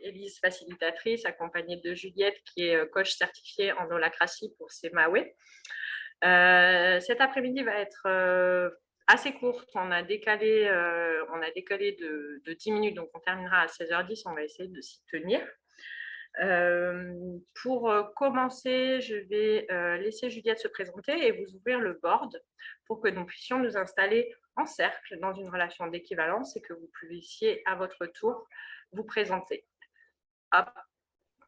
Élise, facilitatrice, accompagnée de Juliette, qui est coach certifiée en holacratie pour Semawe. Cet après-midi va être assez courte. On a décalé de 10 minutes, donc on terminera à 16h10. On va essayer de s'y tenir. Pour commencer, je vais laisser Juliette se présenter et vous ouvrir le board pour que nous puissions nous installer en cercle dans une relation d'équivalence et que vous puissiez à votre tour vous présenter. Hop.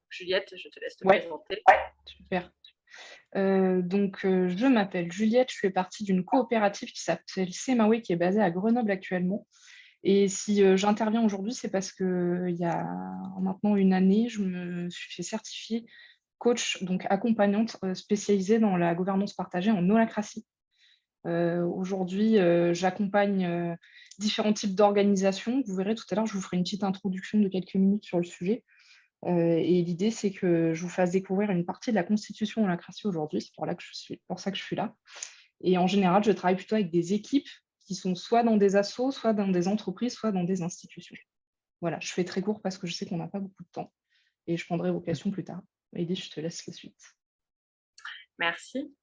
Juliette, je te laisse te présenter. Super. Je m'appelle Juliette, je fais partie d'une coopérative qui s'appelle Semawe, qui est basée à Grenoble actuellement. Et si j'interviens aujourd'hui, c'est parce qu'il y a maintenant une année, je me suis fait certifier coach, donc accompagnante spécialisée dans la gouvernance partagée en holacratie. Aujourd'hui, j'accompagne différents types d'organisations. Vous verrez tout à l'heure, je vous ferai une petite introduction de quelques minutes sur le sujet. Et l'idée, c'est que je vous fasse découvrir une partie de la constitution holacratie aujourd'hui. C'est pour ça que je suis là. Et en général, je travaille plutôt avec des équipes qui sont soit dans des assos, soit dans des entreprises, soit dans des institutions. Voilà, je fais très court parce que je sais qu'on n'a pas beaucoup de temps et je prendrai vos questions plus tard. Heidi, je te laisse la suite. Merci.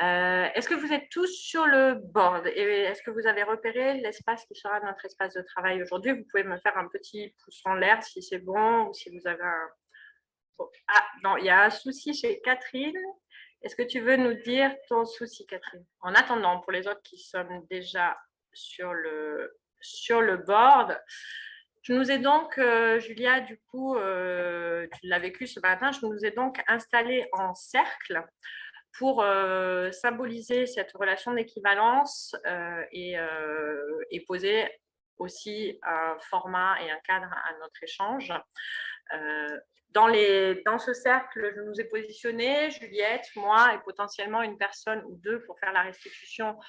Est-ce que vous êtes tous sur le board et est-ce que vous avez repéré l'espace qui sera notre espace de travail aujourd'hui? Vous pouvez me faire un petit pouce en l'air si c'est bon ou si vous avez un... Oh. Ah non, il y a un souci chez Catherine. Est-ce que tu veux nous dire ton souci, Catherine? En attendant, pour les autres qui sont déjà sur le board, je nous ai donc, Julia, du coup, tu l'as vécu ce matin, je nous ai donc installés en cercle pour symboliser cette relation d'équivalence et poser aussi un format et un cadre à notre échange. Dans ce cercle, je nous ai positionné, Juliette, moi et potentiellement une personne ou deux pour faire la restitution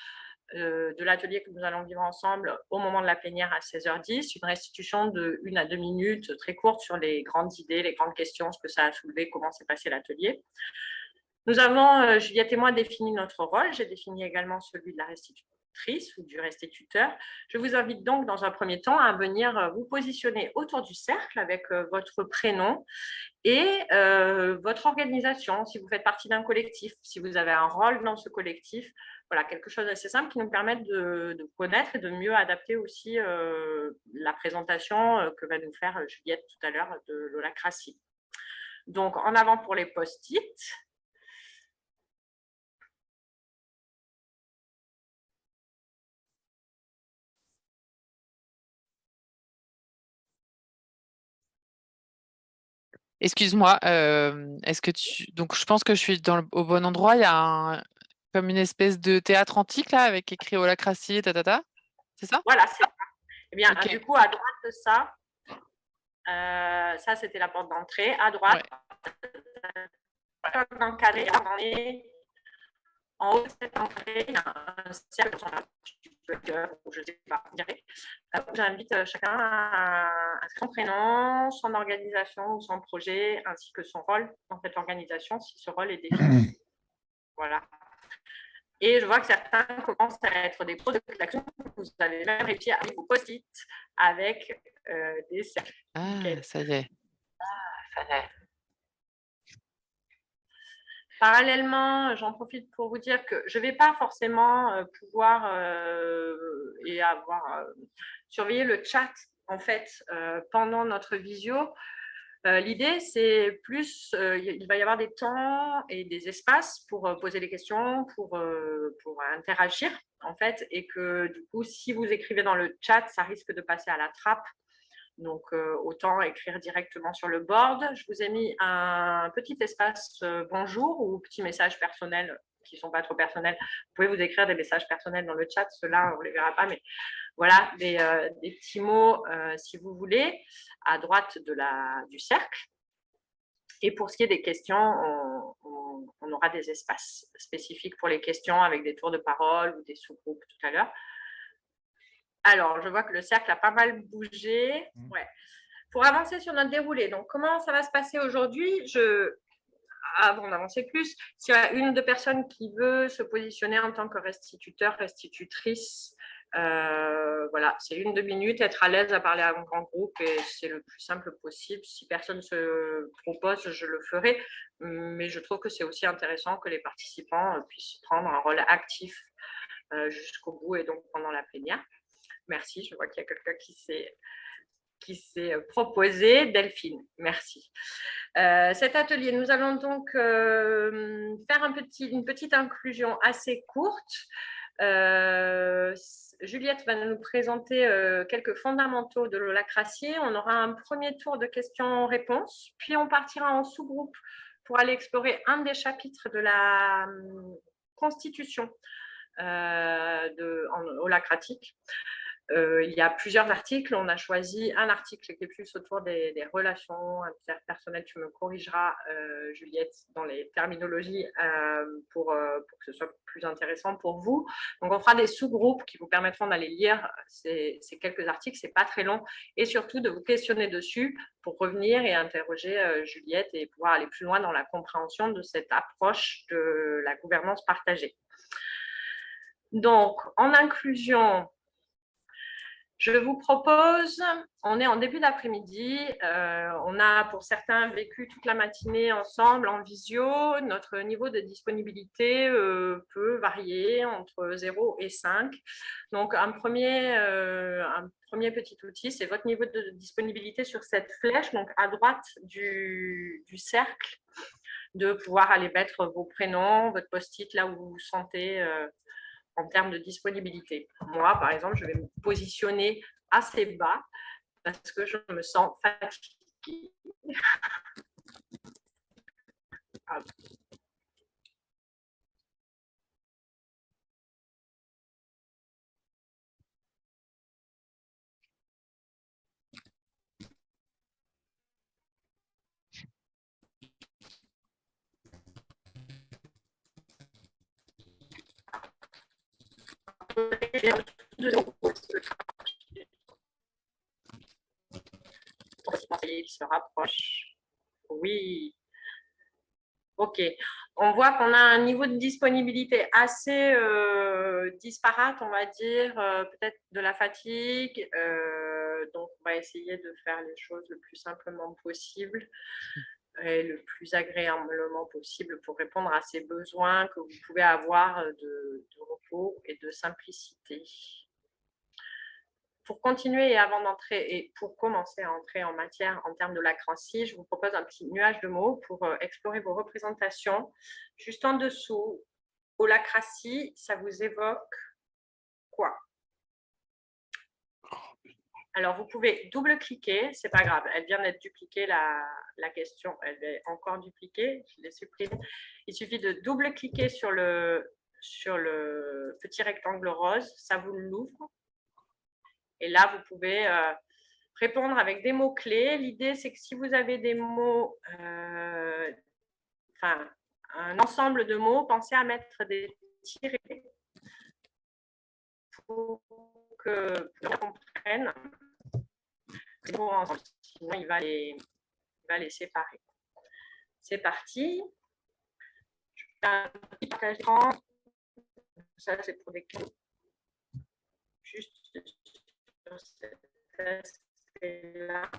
de l'atelier que nous allons vivre ensemble au moment de la plénière à 16h10, une restitution de 1 à 2 minutes très courte sur les grandes idées, les grandes questions, ce que ça a soulevé, comment s'est passé l'atelier. Nous avons, Juliette et moi, défini notre rôle. J'ai défini également celui de la restitutrice ou du restituteur. Je vous invite donc, dans un premier temps, à venir vous positionner autour du cercle avec votre prénom et votre organisation, si vous faites partie d'un collectif, si vous avez un rôle dans ce collectif. Voilà, quelque chose d'assez simple qui nous permet de vous connaître et de mieux adapter aussi la présentation que va nous faire Juliette tout à l'heure de l'holacratie. Donc, en avant pour les post-it. Excuse-moi, donc je pense que je suis au bon endroit. Il y a comme une espèce de théâtre antique là avec écrit holacratie, c'est ça? Voilà, c'est ça. Eh bien, okay. Du coup, à droite de ça, ça c'était la porte d'entrée. À droite, dans le carré, en haut de cette entrée, il y a un cercle ou je ne sais pas, j'invite chacun à son prénom, son organisation ou son projet, ainsi que son rôle dans cette organisation, si ce rôle est défini. Voilà. Et je vois que certains commencent à être des pros de l'action. Vous avez même réussi à faire vos post-it avec des cercles. Ah, ça y est. Ça y est. Parallèlement, j'en profite pour vous dire que je ne vais pas forcément pouvoir et avoir surveillé le chat en fait pendant notre visio. L'idée, c'est plus, il va y avoir des temps et des espaces pour poser des questions, pour interagir en fait, et que du coup, si vous écrivez dans le chat, ça risque de passer à la trappe. Donc, autant écrire directement sur le board. Je vous ai mis un petit espace bonjour ou petit message personnel qui ne sont pas trop personnels. Vous pouvez vous écrire des messages personnels dans le chat. Ceux-là, on ne les verra pas, mais voilà, des petits mots si vous voulez, à droite du cercle. Et pour ce qui est des questions, on aura des espaces spécifiques pour les questions avec des tours de parole ou des sous-groupes tout à l'heure. Alors, je vois que le cercle a pas mal bougé. Ouais. Pour avancer sur notre déroulé, donc comment ça va se passer aujourd'hui? Avant d'avancer plus, s'il y a une de personnes qui veut se positionner en tant que restituteur, restitutrice, voilà, voilà, c'est 1-2 minutes, être à l'aise à parler à un grand groupe et c'est le plus simple possible. Si personne ne se propose, je le ferai, mais je trouve que c'est aussi intéressant que les participants puissent prendre un rôle actif jusqu'au bout et donc pendant la plénière. Merci, je vois qu'il y a quelqu'un qui s'est proposé. Delphine, merci. Cet atelier, nous allons donc faire une petite inclusion assez courte. Juliette va nous présenter quelques fondamentaux de l'holacratie. On aura un premier tour de questions-réponses, puis on partira en sous-groupe pour aller explorer un des chapitres de la Constitution holacratique. Il y a plusieurs articles. On a choisi un article qui est plus autour des relations interpersonnelles. Tu me corrigeras, Juliette, dans les terminologies pour que ce soit plus intéressant pour vous. Donc, on fera des sous-groupes qui vous permettront d'aller lire ces quelques articles. Ce n'est pas très long. Et surtout, de vous questionner dessus pour revenir et interroger Juliette et pouvoir aller plus loin dans la compréhension de cette approche de la gouvernance partagée. Donc, en inclusion, je vous propose, on est en début d'après-midi, on a pour certains vécu toute la matinée ensemble en visio. Notre niveau de disponibilité peut varier entre 0 et 5. Donc, un premier petit outil, c'est votre niveau de disponibilité sur cette flèche, donc à droite du cercle, de pouvoir aller mettre vos prénoms, votre post-it là où vous vous sentez en termes de disponibilité. Moi, par exemple, je vais me positionner assez bas parce que je me sens fatiguée. Il se rapproche. Oui. Ok. On voit qu'on a un niveau de disponibilité assez disparate, on va dire, peut-être de la fatigue. Donc, on va essayer de faire les choses le plus simplement possible et le plus agréablement possible pour répondre à ces besoins que vous pouvez avoir de repos et de simplicité. Pour continuer et avant d'entrer et pour commencer à entrer en matière en termes de lacrancie, je vous propose un petit nuage de mots pour explorer vos représentations. Juste en dessous, holacratie, ça vous évoque quoi? Alors, vous pouvez double-cliquer, c'est pas grave, elle vient d'être dupliquée, la question, elle est encore dupliquée, je l'ai supprimée. Il suffit de double-cliquer sur le petit rectangle rose, ça vous l'ouvre. Et là, vous pouvez répondre avec des mots-clés. L'idée, c'est que si vous avez des mots, un ensemble de mots, pensez à mettre des tirets pour que l'on comprenne. Sinon, il va les séparer. C'est parti. Je fais un petit partage d'écran. Ça, c'est pour des clés. Juste sur cet aspect-là.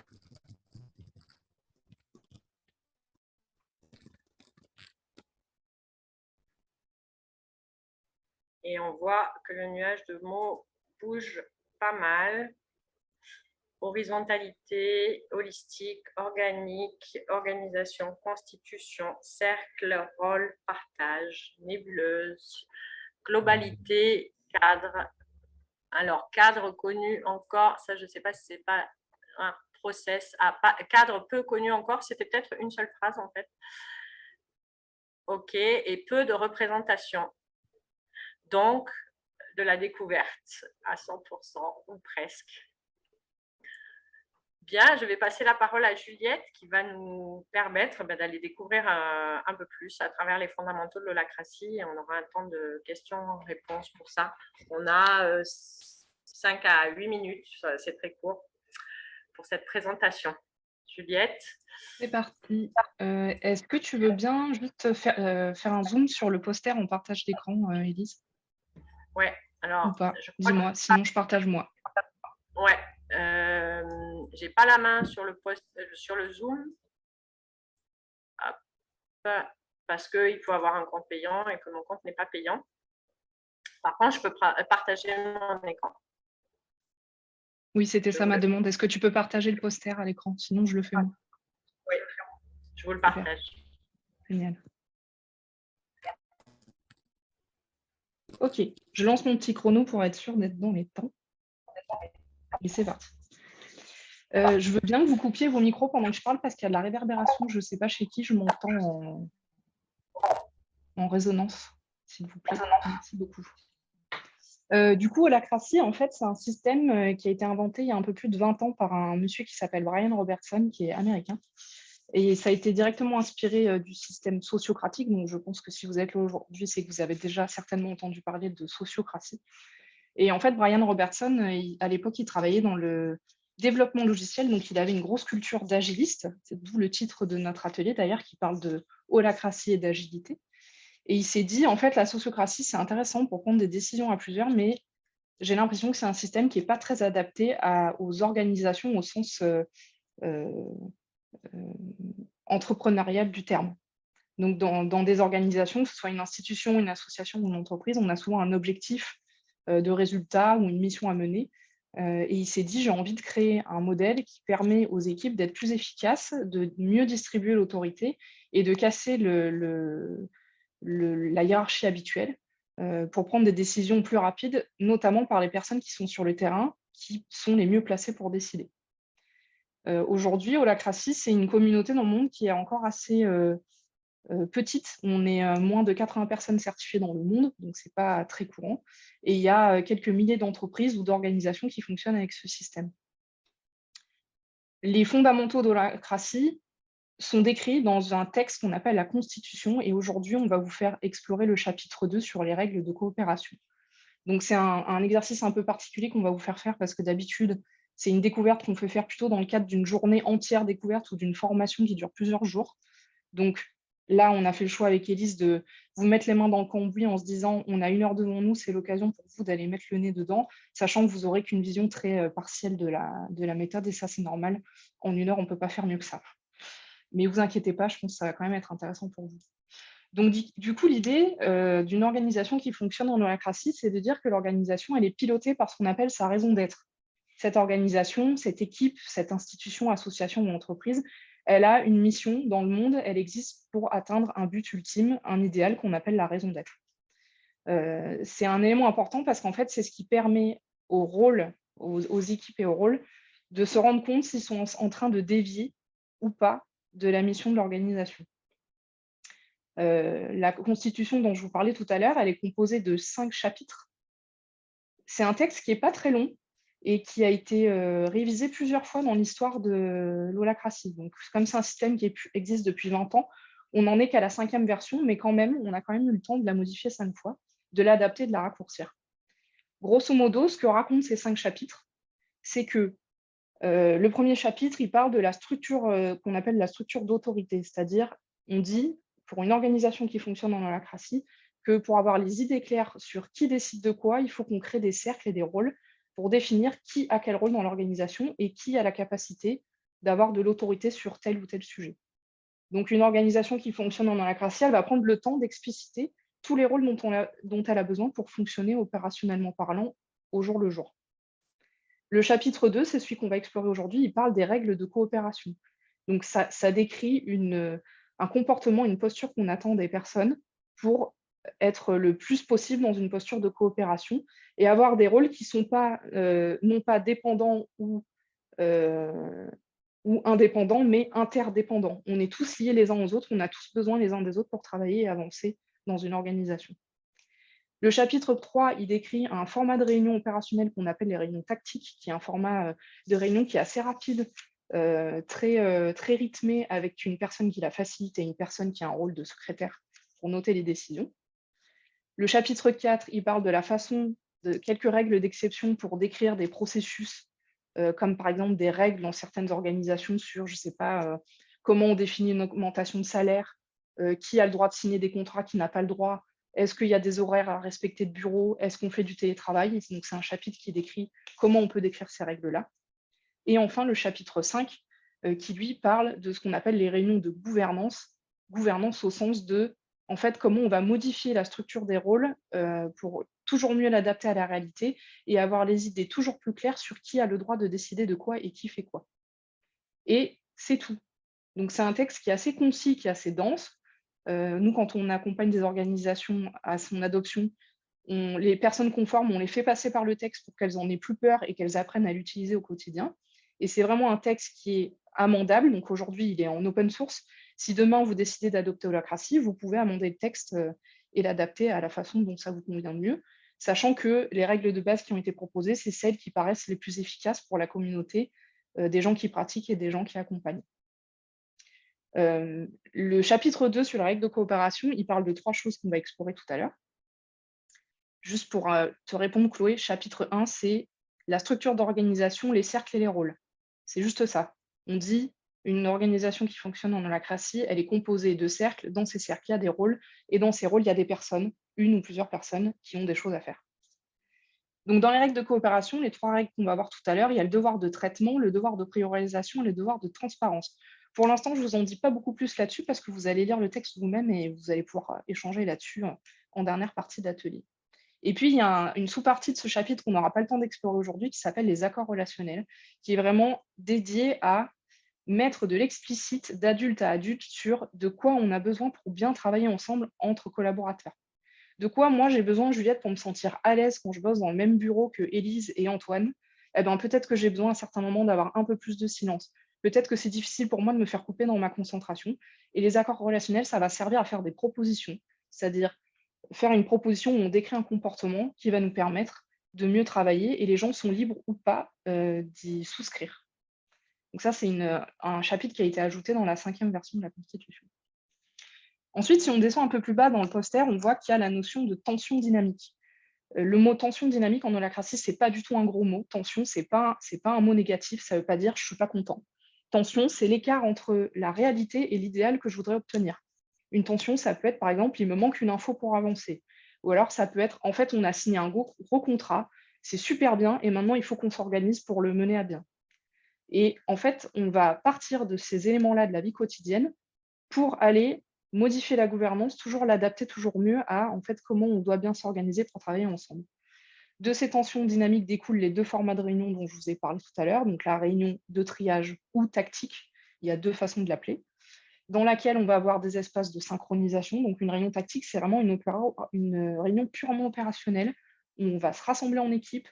Et on voit que le nuage de mots bouge pas mal. Horizontalité, holistique, organique, organisation, constitution, cercle, rôle, partage, nébuleuse, globalité, cadre. Alors, cadre connu encore, ça je ne sais pas si ce n'est pas un process. Cadre peu connu encore, c'était peut-être une seule phrase en fait. Ok, et peu de représentation. Donc, de la découverte à 100% ou presque. Bien, je vais passer la parole à Juliette qui va nous permettre d'aller découvrir un peu plus à travers les fondamentaux de l'holacratie et on aura un temps de questions-réponses pour ça. On a 5 à 8 minutes, c'est très court, pour cette présentation. Juliette. C'est parti. Est-ce que tu veux bien juste faire un zoom sur le poster en partage d'écran, Élise? Ouais, alors. Ou pas? Dis-moi, sinon je partage moi. j'ai pas la main sur sur le Zoom. Hop, parce qu'il faut avoir un compte payant et que mon compte n'est pas payant. Par contre, je peux partager mon écran. Oui, c'était ça ma demande. Est-ce que tu peux partager le poster à l'écran? Sinon, je le fais moi. Oui, je vous le partage. Génial. Ok, je lance mon petit chrono pour être sûre d'être dans les temps. Et c'est parti. Je veux bien que vous coupiez vos micros pendant que je parle parce qu'il y a de la réverbération. Je ne sais pas chez qui je m'entends en résonance, s'il vous plaît. Merci beaucoup. Du coup, Holacracy, en fait, c'est un système qui a été inventé il y a un peu plus de 20 ans par un monsieur qui s'appelle Brian Robertson, qui est américain. Et ça a été directement inspiré du système sociocratique. Donc, je pense que si vous êtes là aujourd'hui, c'est que vous avez déjà certainement entendu parler de sociocratie. Et en fait, Brian Robertson, à l'époque, il travaillait dans le développement logiciel. Donc, il avait une grosse culture d'agiliste. C'est d'où le titre de notre atelier, d'ailleurs, qui parle de holacratie et d'agilité. Et il s'est dit, en fait, la sociocratie, c'est intéressant pour prendre des décisions à plusieurs, mais j'ai l'impression que c'est un système qui n'est pas très adapté aux organisations au sens entrepreneurial du terme. Donc, dans des organisations, que ce soit une institution, une association ou une entreprise, on a souvent un objectif de résultat ou une mission à mener. Et il s'est dit, j'ai envie de créer un modèle qui permet aux équipes d'être plus efficaces, de mieux distribuer l'autorité et de casser la hiérarchie habituelle pour prendre des décisions plus rapides, notamment par les personnes qui sont sur le terrain, qui sont les mieux placées pour décider. Aujourd'hui, Holacracy, c'est une communauté dans le monde qui est encore assez petite. On est moins de 80 personnes certifiées dans le monde, donc ce n'est pas très courant. Et il y a quelques milliers d'entreprises ou d'organisations qui fonctionnent avec ce système. Les fondamentaux d'Holacracy sont décrits dans un texte qu'on appelle la Constitution, et aujourd'hui, on va vous faire explorer le chapitre 2 sur les règles de coopération. Donc, c'est un exercice un peu particulier qu'on va vous faire parce que d'habitude, c'est une découverte qu'on peut faire plutôt dans le cadre d'une journée entière découverte ou d'une formation qui dure plusieurs jours. Donc, là, on a fait le choix avec Élise de vous mettre les mains dans le cambouis en se disant on a 1 heure devant nous, c'est l'occasion pour vous d'aller mettre le nez dedans, sachant que vous n'aurez qu'une vision très partielle de la méthode, et ça, c'est normal. En 1 heure, on ne peut pas faire mieux que ça. Mais vous inquiétez pas, je pense que ça va quand même être intéressant pour vous. Donc, du coup, l'idée d'une organisation qui fonctionne en holacratie, c'est de dire que l'organisation, elle est pilotée par ce qu'on appelle sa raison d'être. Cette organisation, cette équipe, cette institution, association ou entreprise, elle a une mission dans le monde, elle existe pour atteindre un but ultime, un idéal qu'on appelle la raison d'être. C'est un élément important parce qu'en fait, c'est ce qui permet aux équipes et aux rôles de se rendre compte s'ils sont en train de dévier ou pas de la mission de l'organisation. La Constitution dont je vous parlais tout à l'heure, elle est composée de 5 chapitres. C'est un texte qui n'est pas très long et qui a été révisé plusieurs fois dans l'histoire de l'holacratie. Donc, comme c'est un système qui existe depuis 20 ans, on n'en est qu'à la 5e version, mais quand même, on a quand même eu le temps de la modifier 5 fois, de l'adapter, de la raccourcir. Grosso modo, ce que racontent ces 5 chapitres, c'est que le premier chapitre, il parle de la structure qu'on appelle la structure d'autorité, c'est-à-dire, on dit, pour une organisation qui fonctionne en holacratie, que pour avoir les idées claires sur qui décide de quoi, il faut qu'on crée des cercles et des rôles pour définir qui a quel rôle dans l'organisation et qui a la capacité d'avoir de l'autorité sur tel ou tel sujet. Donc, une organisation qui fonctionne en holacratie, elle va prendre le temps d'expliciter tous les rôles dont elle a besoin pour fonctionner opérationnellement parlant au jour le jour. Le chapitre 2, c'est celui qu'on va explorer aujourd'hui, il parle des règles de coopération. Donc, ça décrit un comportement, une posture qu'on attend des personnes pour être le plus possible dans une posture de coopération et avoir des rôles qui ne sont pas, non pas dépendants ou indépendants, mais interdépendants. On est tous liés les uns aux autres, on a tous besoin les uns des autres pour travailler et avancer dans une organisation. Le chapitre 3, il décrit un format de réunion opérationnelle qu'on appelle les réunions tactiques, qui est un format de réunion qui est assez rapide, très rythmé, avec une personne qui la facilite et une personne qui a un rôle de secrétaire pour noter les décisions. Le chapitre 4, il parle de la façon, de quelques règles d'exception pour décrire des processus, comme par exemple des règles dans certaines organisations sur, je ne sais pas, comment on définit une augmentation de salaire, qui a le droit de signer des contrats, qui n'a pas le droit. Est-ce qu'il y a des horaires à respecter de bureau? Est-ce qu'on fait du télétravail? Donc, c'est un chapitre qui décrit comment on peut décrire ces règles-là. Et enfin, le chapitre 5, qui lui parle de ce qu'on appelle les réunions de gouvernance au sens de, en fait, comment on va modifier la structure des rôles pour toujours mieux l'adapter à la réalité et avoir les idées toujours plus claires sur qui a le droit de décider de quoi et qui fait quoi. Et c'est tout. Donc c'est un texte qui est assez concis, qui est assez dense. Nous, quand on accompagne des organisations à son adoption, les personnes conformes, on les fait passer par le texte pour qu'elles en aient plus peur et qu'elles apprennent à l'utiliser au quotidien. Et c'est vraiment un texte qui est amendable. Donc aujourd'hui, il est en open source. Si demain, vous décidez d'adopter Holacracy, vous pouvez amender le texte et l'adapter à la façon dont ça vous convient le mieux, sachant que les règles de base qui ont été proposées, c'est celles qui paraissent les plus efficaces pour la communauté des gens qui pratiquent et des gens qui accompagnent. Le chapitre 2 sur la règle de coopération, il parle de 3 choses qu'on va explorer tout à l'heure. Juste pour te répondre, Chloé, chapitre 1, c'est la structure d'organisation, les cercles et les rôles. C'est juste ça. On dit une organisation qui fonctionne en holacratie, elle est composée de cercles. Dans ces cercles, il y a des rôles. Et dans ces rôles, il y a des personnes, une ou plusieurs personnes, qui ont des choses à faire. Donc, dans les règles de coopération, les 3 règles qu'on va voir tout à l'heure, il y a le devoir de traitement, le devoir de priorisation et le devoir de transparence. Pour l'instant, je ne vous en dis pas beaucoup plus là-dessus parce que vous allez lire le texte vous-même et vous allez pouvoir échanger là-dessus en dernière partie d'atelier. Et puis, il y a une sous-partie de ce chapitre qu'on n'aura pas le temps d'explorer aujourd'hui qui s'appelle les accords relationnels, qui est vraiment dédié à mettre de l'explicite d'adulte à adulte sur de quoi on a besoin pour bien travailler ensemble entre collaborateurs. De quoi moi j'ai besoin, Juliette, pour me sentir à l'aise quand je bosse dans le même bureau que Élise et Antoine. Eh ben, peut-être que j'ai besoin à certains moments d'avoir un peu plus de silence. Peut-être que c'est difficile pour moi de me faire couper dans ma concentration. Et les accords relationnels, ça va servir à faire des propositions, c'est-à-dire faire une proposition où on décrit un comportement qui va nous permettre de mieux travailler et les gens sont libres ou pas d'y souscrire. Donc ça, c'est un chapitre qui a été ajouté dans la 5e version de la Constitution. Ensuite, si on descend un peu plus bas dans le poster, on voit qu'il y a la notion de tension dynamique. Le mot tension dynamique en holacratie, ce n'est pas du tout un gros mot. Tension, ce n'est pas un mot négatif, ça ne veut pas dire « je ne suis pas content ». Tension, c'est l'écart entre la réalité et l'idéal que je voudrais obtenir. Une tension, ça peut être, par exemple, il me manque une info pour avancer. Ou alors, ça peut être, en fait, on a signé un gros contrat, c'est super bien, et maintenant, il faut qu'on s'organise pour le mener à bien. Et en fait, on va partir de ces éléments-là de la vie quotidienne pour aller modifier la gouvernance, toujours l'adapter toujours mieux à en fait, comment on doit bien s'organiser pour travailler ensemble. De ces tensions dynamiques découlent les 2 formats de réunion dont je vous ai parlé tout à l'heure, donc la réunion de triage ou tactique, il y a 2 façons de l'appeler, dans laquelle on va avoir des espaces de synchronisation. Donc une réunion tactique, c'est vraiment une réunion purement opérationnelle, où on va se rassembler en équipe,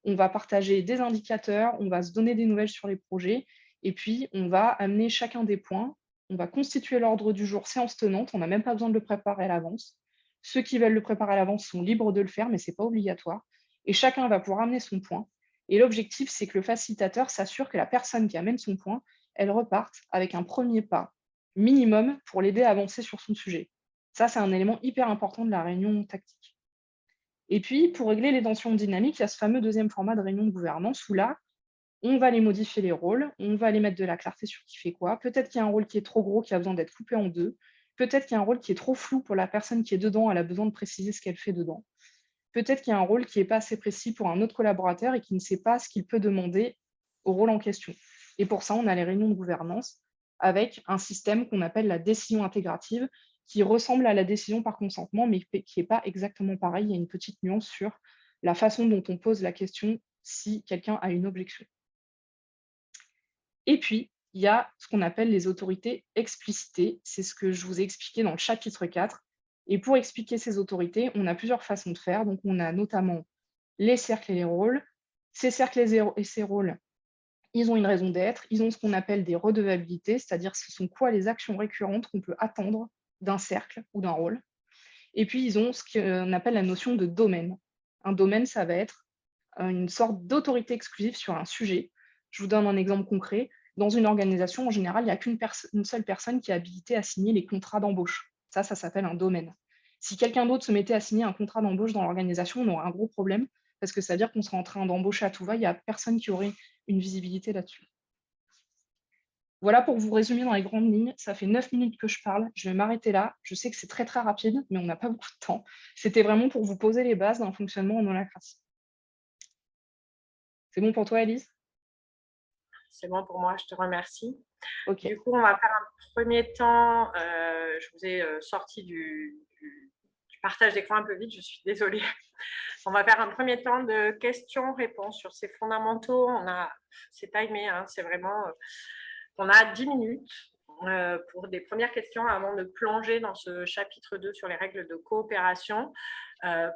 on va partager des indicateurs, on va se donner des nouvelles sur les projets, et puis on va amener chacun des points, on va constituer l'ordre du jour séance tenante, on n'a même pas besoin de le préparer à l'avance. Ceux qui veulent le préparer à l'avance sont libres de le faire, mais ce n'est pas obligatoire. Et chacun va pouvoir amener son point. Et l'objectif, c'est que le facilitateur s'assure que la personne qui amène son point, elle reparte avec un premier pas minimum pour l'aider à avancer sur son sujet. Ça, c'est un élément hyper important de la réunion tactique. Et puis, pour régler les tensions dynamiques, il y a ce fameux 2e format de réunion de gouvernance où là, on va les modifier les rôles, on va les mettre de la clarté sur qui fait quoi. Peut-être qu'il y a un rôle qui est trop gros, qui a besoin d'être coupé en 2. Peut-être qu'il y a un rôle qui est trop flou pour la personne qui est dedans, elle a besoin de préciser ce qu'elle fait dedans. Peut-être qu'il y a un rôle qui n'est pas assez précis pour un autre collaborateur et qui ne sait pas ce qu'il peut demander au rôle en question. Et pour ça, on a les réunions de gouvernance avec un système qu'on appelle la décision intégrative, qui ressemble à la décision par consentement, mais qui n'est pas exactement pareil. Il y a une petite nuance sur la façon dont on pose la question si quelqu'un a une objection. Et puis, il y a ce qu'on appelle les autorités explicitées. C'est ce que je vous ai expliqué dans le chapitre 4. Et pour expliquer ces autorités, on a plusieurs façons de faire. Donc, on a notamment les cercles et les rôles. Ces cercles et ces rôles, ils ont une raison d'être. Ils ont ce qu'on appelle des redevabilités, c'est-à-dire ce sont quoi les actions récurrentes qu'on peut attendre d'un cercle ou d'un rôle. Et puis, ils ont ce qu'on appelle la notion de domaine. Un domaine, ça va être une sorte d'autorité exclusive sur un sujet. Je vous donne un exemple concret. Dans une organisation, en général, il n'y a qu'une seule personne qui est habilitée à signer les contrats d'embauche. Ça s'appelle un domaine. Si quelqu'un d'autre se mettait à signer un contrat d'embauche dans l'organisation, on aurait un gros problème, parce que ça veut dire qu'on serait en train d'embaucher à tout va, il n'y a personne qui aurait une visibilité là-dessus. Voilà pour vous résumer dans les grandes lignes. Ça fait 9 minutes que je parle. Je vais m'arrêter là. Je sais que c'est très, très rapide, mais on n'a pas beaucoup de temps. C'était vraiment pour vous poser les bases d'un fonctionnement en holacratie. C'est bon pour toi, Elise? C'est bon pour moi, je te remercie. Ok. Du coup, on va faire un premier temps. Je vous ai sorti du partage d'écran un peu vite, je suis désolée. On va faire un premier temps de questions-réponses sur ces fondamentaux. C'est timé, hein, c'est vraiment. On a 10 minutes pour des premières questions avant de plonger dans ce chapitre 2 sur les règles de coopération.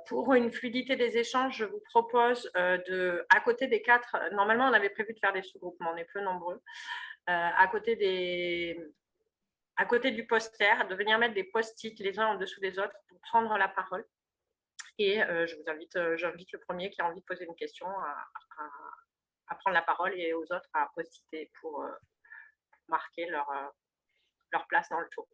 Pour une fluidité des échanges, je vous propose à côté des 4, normalement on avait prévu de faire des sous-groupes, mais on est peu nombreux, à côté du poster, de venir mettre des post-it les uns en dessous des autres pour prendre la parole. Et j'invite le premier qui a envie de poser une question à prendre la parole et aux autres à post-iter pour marquer leur place dans le tour.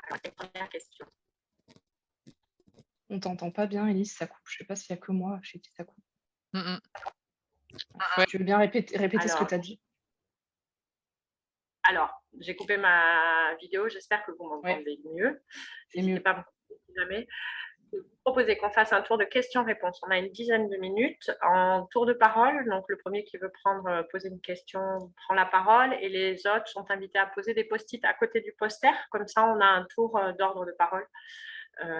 Alors, les premières questions. On t'entend pas bien, Élise, ça coupe. Je sais pas s'il y a que moi chez qui ça coupe. Ouais. Tu veux bien répéter ce que tu as dit? Alors, j'ai coupé ma vidéo, j'espère que vous m'entendez mieux. N'hésitez pas à me couper si jamais. Je vais vous proposer qu'on fasse un tour de questions-réponses. On a une dizaine de minutes en tour de parole. Donc, le premier qui veut poser une question prend la parole et les autres sont invités à poser des post-it à côté du poster. Comme ça, on a un tour d'ordre de parole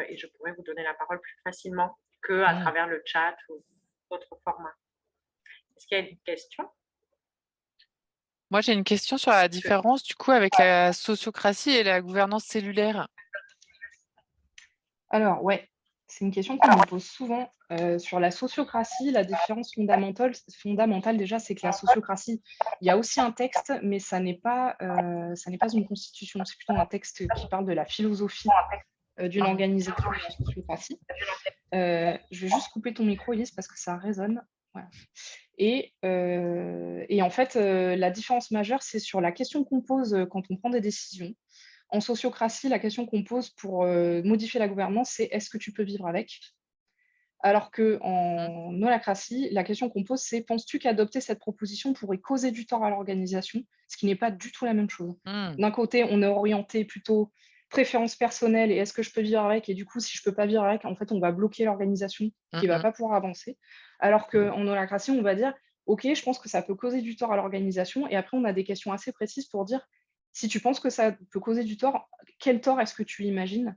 et je pourrais vous donner la parole plus facilement qu'à travers le chat ou d'autres formats. Est-ce qu'il y a une question? Moi, j'ai une question sur la différence du coup avec la sociocratie et la gouvernance cellulaire. Alors, ouais, c'est une question qu'on me pose souvent. Sur la sociocratie, la différence fondamentale déjà, c'est que la sociocratie, il y a aussi un texte, mais ça n'est pas une constitution, c'est plutôt un texte qui parle de la philosophie d'une organisation, la sociocratie. Je vais juste couper ton micro, Elise, parce que ça résonne. Voilà. Et en fait, la différence majeure, c'est sur la question qu'on pose quand on prend des décisions. En sociocratie, la question qu'on pose pour modifier la gouvernance, c'est est-ce que tu peux vivre avec? Alors qu'en holacratie, la question qu'on pose, c'est penses-tu qu'adopter cette proposition pourrait causer du tort à l'organisation? Ce qui n'est pas du tout la même chose. D'un côté, on est orienté plutôt préférence personnelle et est-ce que je peux vivre avec? Et du coup, si je ne peux pas vivre avec, en fait, on va bloquer l'organisation qui ne va pas pouvoir avancer. Alors qu'en holacratie, on va dire OK, je pense que ça peut causer du tort à l'organisation. Et après, on a des questions assez précises pour dire si tu penses que ça peut causer du tort, quel tort est-ce que tu imagines?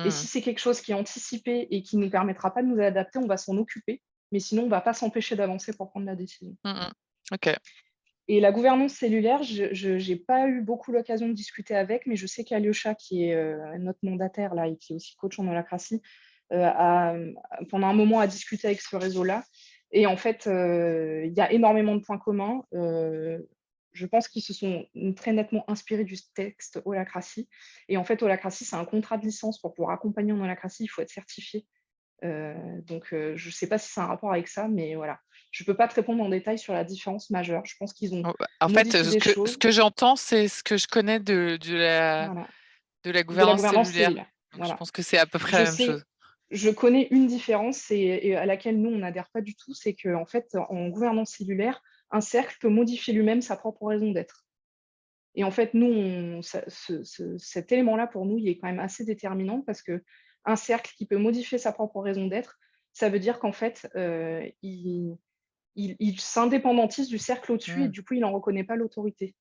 Et si c'est quelque chose qui est anticipé et qui ne nous permettra pas de nous adapter, on va s'en occuper. Mais sinon, on ne va pas s'empêcher d'avancer pour prendre la décision. OK. Et la gouvernance cellulaire, je n'ai pas eu beaucoup l'occasion de discuter avec, mais je sais qu'Alyosha, qui est notre mandataire là, et qui est aussi coach en holacratie, pendant un moment a discuté avec ce réseau-là. Et en fait, il y a énormément de points communs. Je pense qu'ils se sont très nettement inspirés du texte holacratie. Et en fait, holacratie, c'est un contrat de licence pour pouvoir accompagner en holacratie, il faut être certifié. Donc, je ne sais pas si c'est un rapport avec ça, mais voilà. Je ne peux pas te répondre en détail sur la différence majeure. Je pense qu'ils ont En fait, choses. ce que j'entends, c'est ce que je connais de la gouvernance cellulaire. Voilà. Je pense que c'est à peu près la même chose. Je connais une différence et à laquelle nous, on n'adhère pas du tout, c'est qu'en fait, en gouvernance cellulaire, un cercle peut modifier lui-même sa propre raison d'être. Et en fait, nous, cet élément-là, pour nous, il est quand même assez déterminant parce qu'un cercle qui peut modifier sa propre raison d'être, ça veut dire qu'en fait, il s'indépendantise du cercle au-dessus et du coup, il n'en reconnaît pas l'autorité.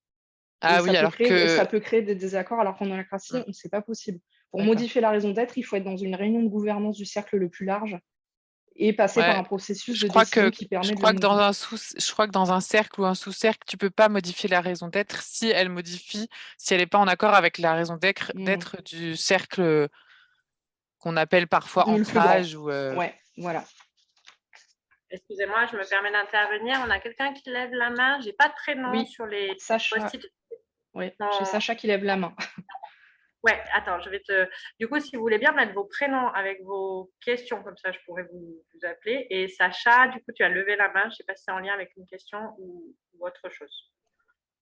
Ah oui, ça peut créer des désaccords, alors qu'en holacratie, c'est pas possible. Pour modifier la raison d'être, il faut être dans une réunion de gouvernance du cercle le plus large et passer par un processus de décision qui permet je crois que dans un cercle ou un sous-cercle, tu ne peux pas modifier la raison d'être si elle n'est pas en accord avec la raison d'être du cercle qu'on appelle parfois ancrage. Ouais, voilà. Excusez-moi, je me permets d'intervenir. On a quelqu'un qui lève la main. Je n'ai pas de prénom sur les post-it. Oui, j'ai Sacha qui lève la main. Ouais, attends, Du coup, si vous voulez bien mettre vos prénoms avec vos questions, comme ça, je pourrais vous appeler. Et Sacha, du coup, tu as levé la main. Je ne sais pas si c'est en lien avec une question ou autre chose.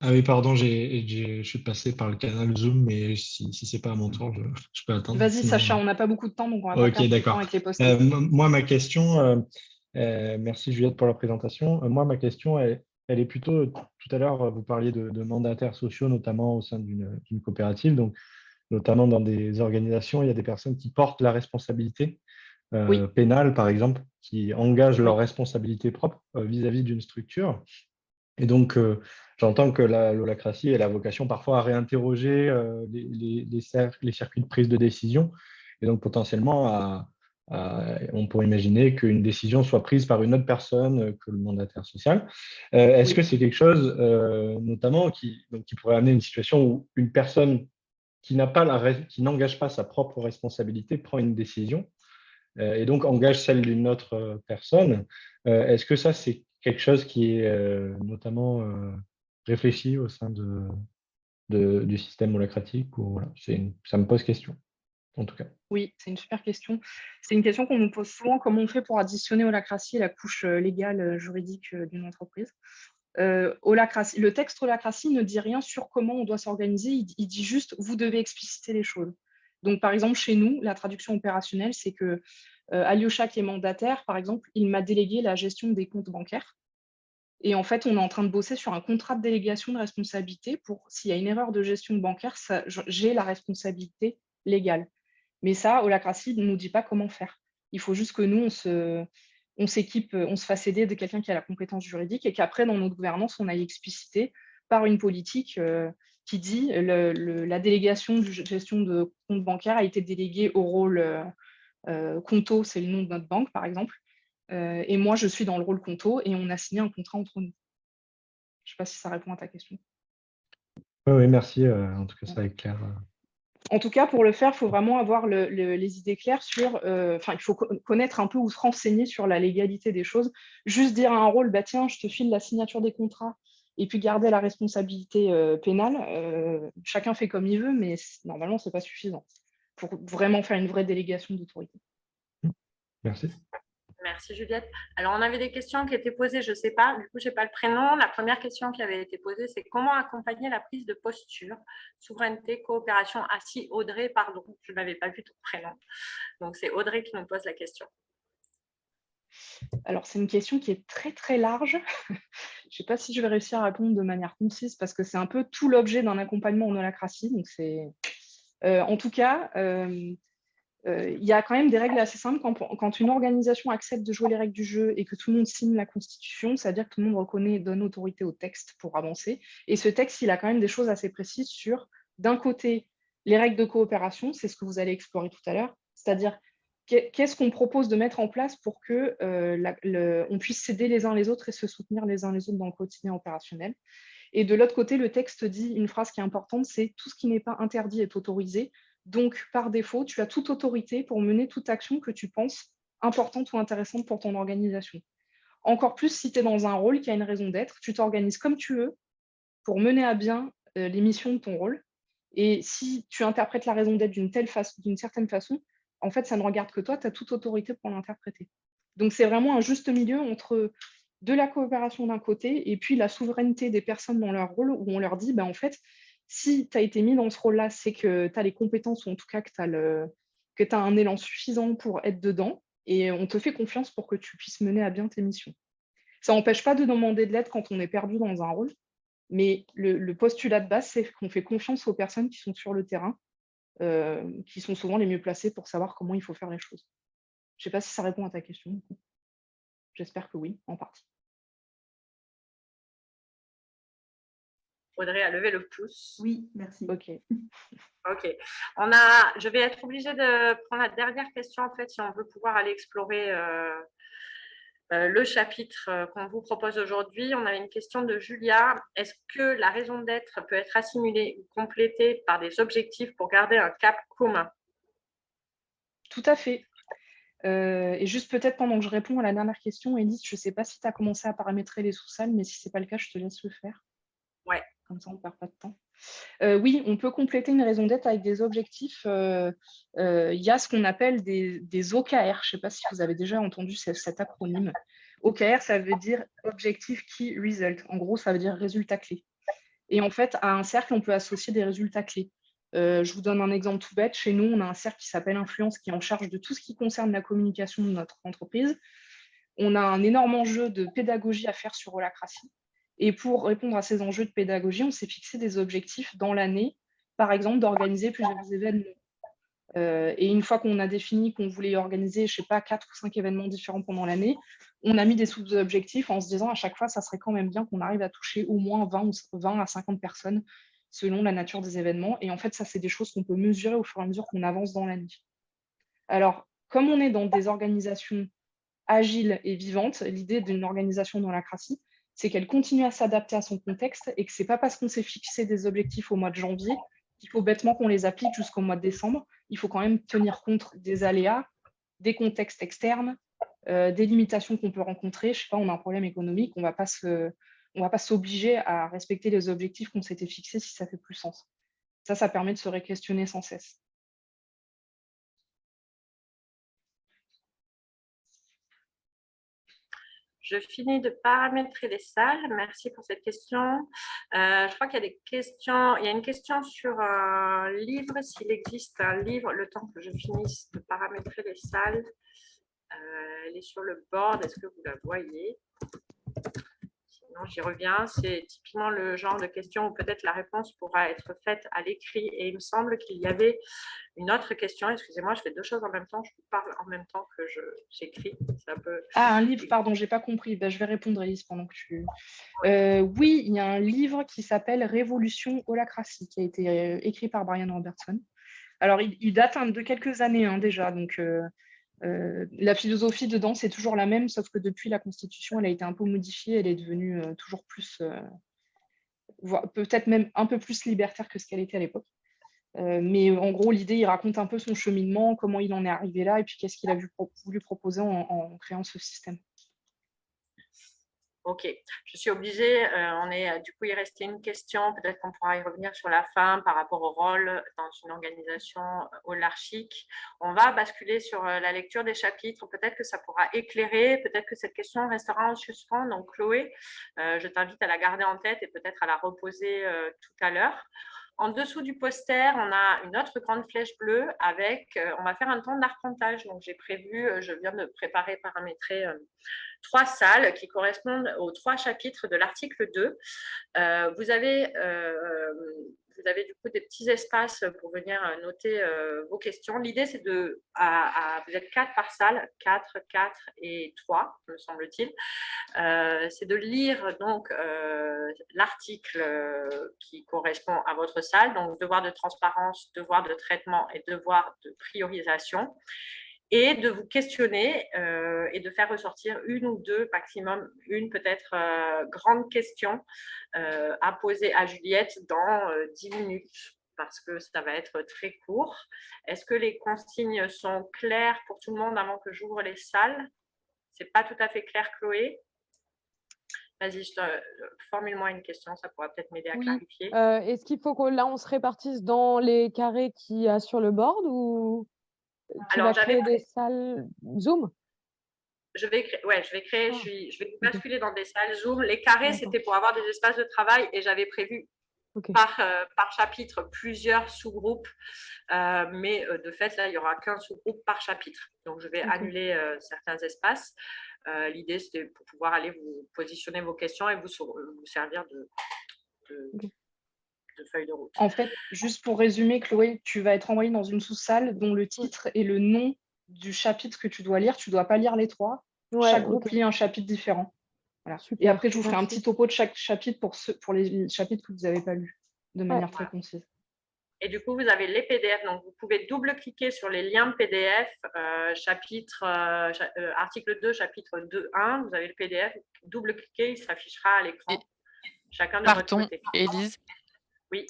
Ah oui, pardon, je suis passé par le canal Zoom, mais si ce n'est pas à mon tour, je peux attendre. Vas-y, Sacha, on n'a pas beaucoup de temps, donc on va pas perdre de temps avec les post-it. Moi, ma question, merci Juliette pour la présentation. Moi, ma question, elle est plutôt, tout à l'heure, vous parliez de mandataires sociaux, notamment au sein d'une coopérative. Donc, notamment dans des organisations, il y a des personnes qui portent la responsabilité Oui. pénale, par exemple, qui engagent Oui. leur responsabilité propre vis-à-vis d'une structure. Et donc, j'entends que l'holacratie elle a vocation parfois à réinterroger les circuits de prise de décision. Et donc, potentiellement, on pourrait imaginer qu'une décision soit prise par une autre personne que le mandataire social. Est-ce Oui. que c'est quelque chose, notamment, qui pourrait amener une situation où une personne qui n'engage pas sa propre responsabilité prend une décision et donc engage celle d'une autre personne. Est-ce que ça, c'est quelque chose qui est notamment réfléchi au sein du système holacratique ou, voilà, ça me pose question, en tout cas. Oui, c'est une super question. C'est une question qu'on nous pose souvent, comment on fait pour additionner holacratie et la couche légale, juridique d'une entreprise. Le texte holacratie ne dit rien sur comment on doit s'organiser, il dit juste vous devez expliciter les choses. Donc, par exemple, chez nous, la traduction opérationnelle, c'est que Alyosha, qui est mandataire, par exemple, il m'a délégué la gestion des comptes bancaires. Et en fait, on est en train de bosser sur un contrat de délégation de responsabilité pour, s'il y a une erreur de gestion bancaire, j'ai la responsabilité légale. Mais ça, holacratie ne nous dit pas comment faire. Il faut juste que nous, on s'équipe, on se fasse aider de quelqu'un qui a la compétence juridique et qu'après, dans notre gouvernance, on aille expliciter par une politique qui dit la délégation de gestion de compte bancaire a été déléguée au rôle Conto, c'est le nom de notre banque, par exemple. Et moi, je suis dans le rôle Conto et on a signé un contrat entre nous. Je ne sais pas si ça répond à ta question. Oui, merci. En tout cas, ça éclaire. En tout cas, pour le faire, il faut vraiment avoir les idées claires sur... il faut connaître un peu ou se renseigner sur la légalité des choses. Juste dire à un rôle, bah, tiens, je te file la signature des contrats et puis garder la responsabilité pénale. Chacun fait comme il veut, mais normalement, ce n'est pas suffisant pour vraiment faire une vraie délégation d'autorité. Merci. Merci Juliette. Alors, on avait des questions qui étaient posées, je ne sais pas, du coup, je n'ai pas le prénom. La première question qui avait été posée, c'est comment accompagner la prise de posture, souveraineté, coopération. Ah si, Audrey, pardon, je n'avais pas vu ton prénom. Donc, c'est Audrey qui nous pose la question. Alors, c'est une question qui est très, très large. Je ne sais pas si je vais réussir à répondre de manière concise parce que c'est un peu tout l'objet d'un accompagnement en holacratie. Donc, en tout cas, il y a quand même des règles assez simples. Quand une organisation accepte de jouer les règles du jeu et que tout le monde signe la Constitution, c'est-à-dire que tout le monde reconnaît et donne autorité au texte pour avancer. Et ce texte, il a quand même des choses assez précises sur, d'un côté, les règles de coopération, c'est ce que vous allez explorer tout à l'heure, c'est-à-dire qu'est-ce qu'on propose de mettre en place pour que on puisse s'aider les uns les autres et se soutenir les uns les autres dans le quotidien opérationnel. Et de l'autre côté, le texte dit une phrase qui est importante, c'est « tout ce qui n'est pas interdit est autorisé ». Donc, par défaut, tu as toute autorité pour mener toute action que tu penses importante ou intéressante pour ton organisation. Encore plus si tu es dans un rôle qui a une raison d'être, tu t'organises comme tu veux pour mener à bien les missions de ton rôle. Et si tu interprètes la raison d'être d'une certaine façon, en fait, ça ne regarde que toi, tu as toute autorité pour l'interpréter. Donc, c'est vraiment un juste milieu entre de la coopération d'un côté et puis la souveraineté des personnes dans leur rôle où on leur dit, en fait, si tu as été mis dans ce rôle-là, c'est que tu as les compétences ou en tout cas que tu as un élan suffisant pour être dedans et on te fait confiance pour que tu puisses mener à bien tes missions. Ça n'empêche pas de demander de l'aide quand on est perdu dans un rôle, mais le postulat de base, c'est qu'on fait confiance aux personnes qui sont sur le terrain, qui sont souvent les mieux placées pour savoir comment il faut faire les choses. Je ne sais pas si ça répond à ta question. J'espère que oui, en partie. Audrey a levé le pouce. Oui, merci. Ok. Ok. Je vais être obligée de prendre la dernière question, en fait, si on veut pouvoir aller explorer le chapitre qu'on vous propose aujourd'hui. On avait une question de Julia. Est-ce que la raison d'être peut être assimilée ou complétée par des objectifs pour garder un cap commun? Tout à fait. Et juste peut-être pendant que je réponds à la dernière question, Élise, je ne sais pas si tu as commencé à paramétrer les sous-salles, mais si ce n'est pas le cas, je te laisse le faire. Ouais. Comme ça, on ne perd pas de temps. Oui, on peut compléter une raison d'être avec des objectifs. Il y a ce qu'on appelle des OKR. Je ne sais pas si vous avez déjà entendu cet acronyme. OKR, ça veut dire Objective Key Result. En gros, ça veut dire résultat clé. Et en fait, à un cercle, on peut associer des résultats clés. Je vous donne un exemple tout bête. Chez nous, on a un cercle qui s'appelle Influence, qui est en charge de tout ce qui concerne la communication de notre entreprise. On a un énorme enjeu de pédagogie à faire sur holacratie. Et pour répondre à ces enjeux de pédagogie, on s'est fixé des objectifs dans l'année par exemple, d'organiser plusieurs événements. Et une fois qu'on a défini qu'on voulait organiser, je ne sais pas, 4 ou 5 événements différents pendant l'année, on a mis des sous-objectifs en se disant à chaque fois, ça serait quand même bien qu'on arrive à toucher au moins 20 à 50 personnes selon la nature des événements. Et en fait, ça, c'est des choses qu'on peut mesurer au fur et à mesure qu'on avance dans l'année. Alors, comme on est dans des organisations agiles et vivantes, l'idée d'une organisation dans l'Holacracy, c'est qu'elle continue à s'adapter à son contexte et que ce n'est pas parce qu'on s'est fixé des objectifs au mois de janvier qu'il faut bêtement qu'on les applique jusqu'au mois de décembre. Il faut quand même tenir compte des aléas, des contextes externes, des limitations qu'on peut rencontrer. Je ne sais pas, on a un problème économique, on ne va pas s'obliger à respecter les objectifs qu'on s'était fixés si ça fait plus sens. Ça permet de se réquestionner sans cesse. Je finis de paramétrer les salles. Merci pour cette question. Je crois qu'il y a des questions. Il y a une question sur un livre, s'il existe un livre, le temps que je finisse de paramétrer les salles. Elle est sur le board. Est-ce que vous la voyez? Sinon, j'y reviens. C'est typiquement le genre de question où peut-être la réponse pourra être faite à l'écrit. Et il me semble qu'il y avait une autre question. Excusez-moi, je fais deux choses en même temps. Je vous parle en même temps que j'écris. Ah, un livre, pardon, je n'ai pas compris. Je vais répondre, Elise, pendant que tu… oui, il y a un livre qui s'appelle Révolution Holacracy, qui a été écrit par Brian Robertson. Alors, il date de quelques années déjà, donc la philosophie dedans, c'est toujours la même, sauf que depuis la Constitution, elle a été un peu modifiée, elle est devenue toujours plus, peut-être même un peu plus libertaire que ce qu'elle était à l'époque. Mais en gros, l'idée, il raconte un peu son cheminement, comment il en est arrivé là, et puis qu'est-ce qu'il a voulu proposer en créant ce système. Ok, je suis obligée, du coup, il restait une question, peut-être qu'on pourra y revenir sur la fin par rapport au rôle dans une organisation holarchique. On va basculer sur la lecture des chapitres, peut-être que ça pourra éclairer, peut-être que cette question restera en suspens. Donc Chloé, je t'invite à la garder en tête et peut-être à la reposer tout à l'heure. En dessous du poster, on a une autre grande flèche bleue avec, on va faire un temps d'arpentage. Donc j'ai prévu, je viens de préparer, paramétrer 3 salles qui correspondent aux 3 chapitres de l'article 2. Vous avez du coup des petits espaces pour venir noter vos questions. L'idée, c'est vous êtes 4 par salle, 4 et 3, me semble-t-il. C'est de lire donc l'article qui correspond à votre salle, donc devoir de transparence, devoir de traitement et devoir de priorisation, et de vous questionner et de faire ressortir une ou deux, maximum une peut-être grande question à poser à Juliette dans 10 minutes, parce que ça va être très court. Est-ce que les consignes sont claires pour tout le monde avant que j'ouvre les salles? Ce n'est pas tout à fait clair, Chloé? Vas-y, formule-moi une question, ça pourra peut-être m'aider à clarifier. Est-ce qu'il faut que là, on se répartisse dans les carrés qu'il y a sur le board ou tu vas créer des salles Zoom? Je vais créer, je vais basculer dans des salles Zoom. Les carrés, c'était pour avoir des espaces de travail et j'avais prévu par chapitre plusieurs sous-groupes. Mais de fait, là, il n'y aura qu'un sous-groupe par chapitre. Donc, je vais annuler certains espaces. L'idée, c'était pour pouvoir aller vous positionner vos questions et vous servir de feuille de route. En fait, juste pour résumer, Chloé, tu vas être envoyée dans une sous-salle dont le titre et le nom du chapitre que tu dois lire. Tu ne dois pas lire les 3. Chaque groupe lit un chapitre différent. Voilà. Et après, je vous ferai un petit topo de chaque chapitre pour les chapitres que vous n'avez pas lus, de manière très concise. Et du coup, vous avez les PDF. Donc, vous pouvez double-cliquer sur les liens PDF, article 2, chapitre 2.1. Vous avez le PDF. Double-cliquer, il s'affichera à l'écran. Chacun de votre côté. Élise. Oui.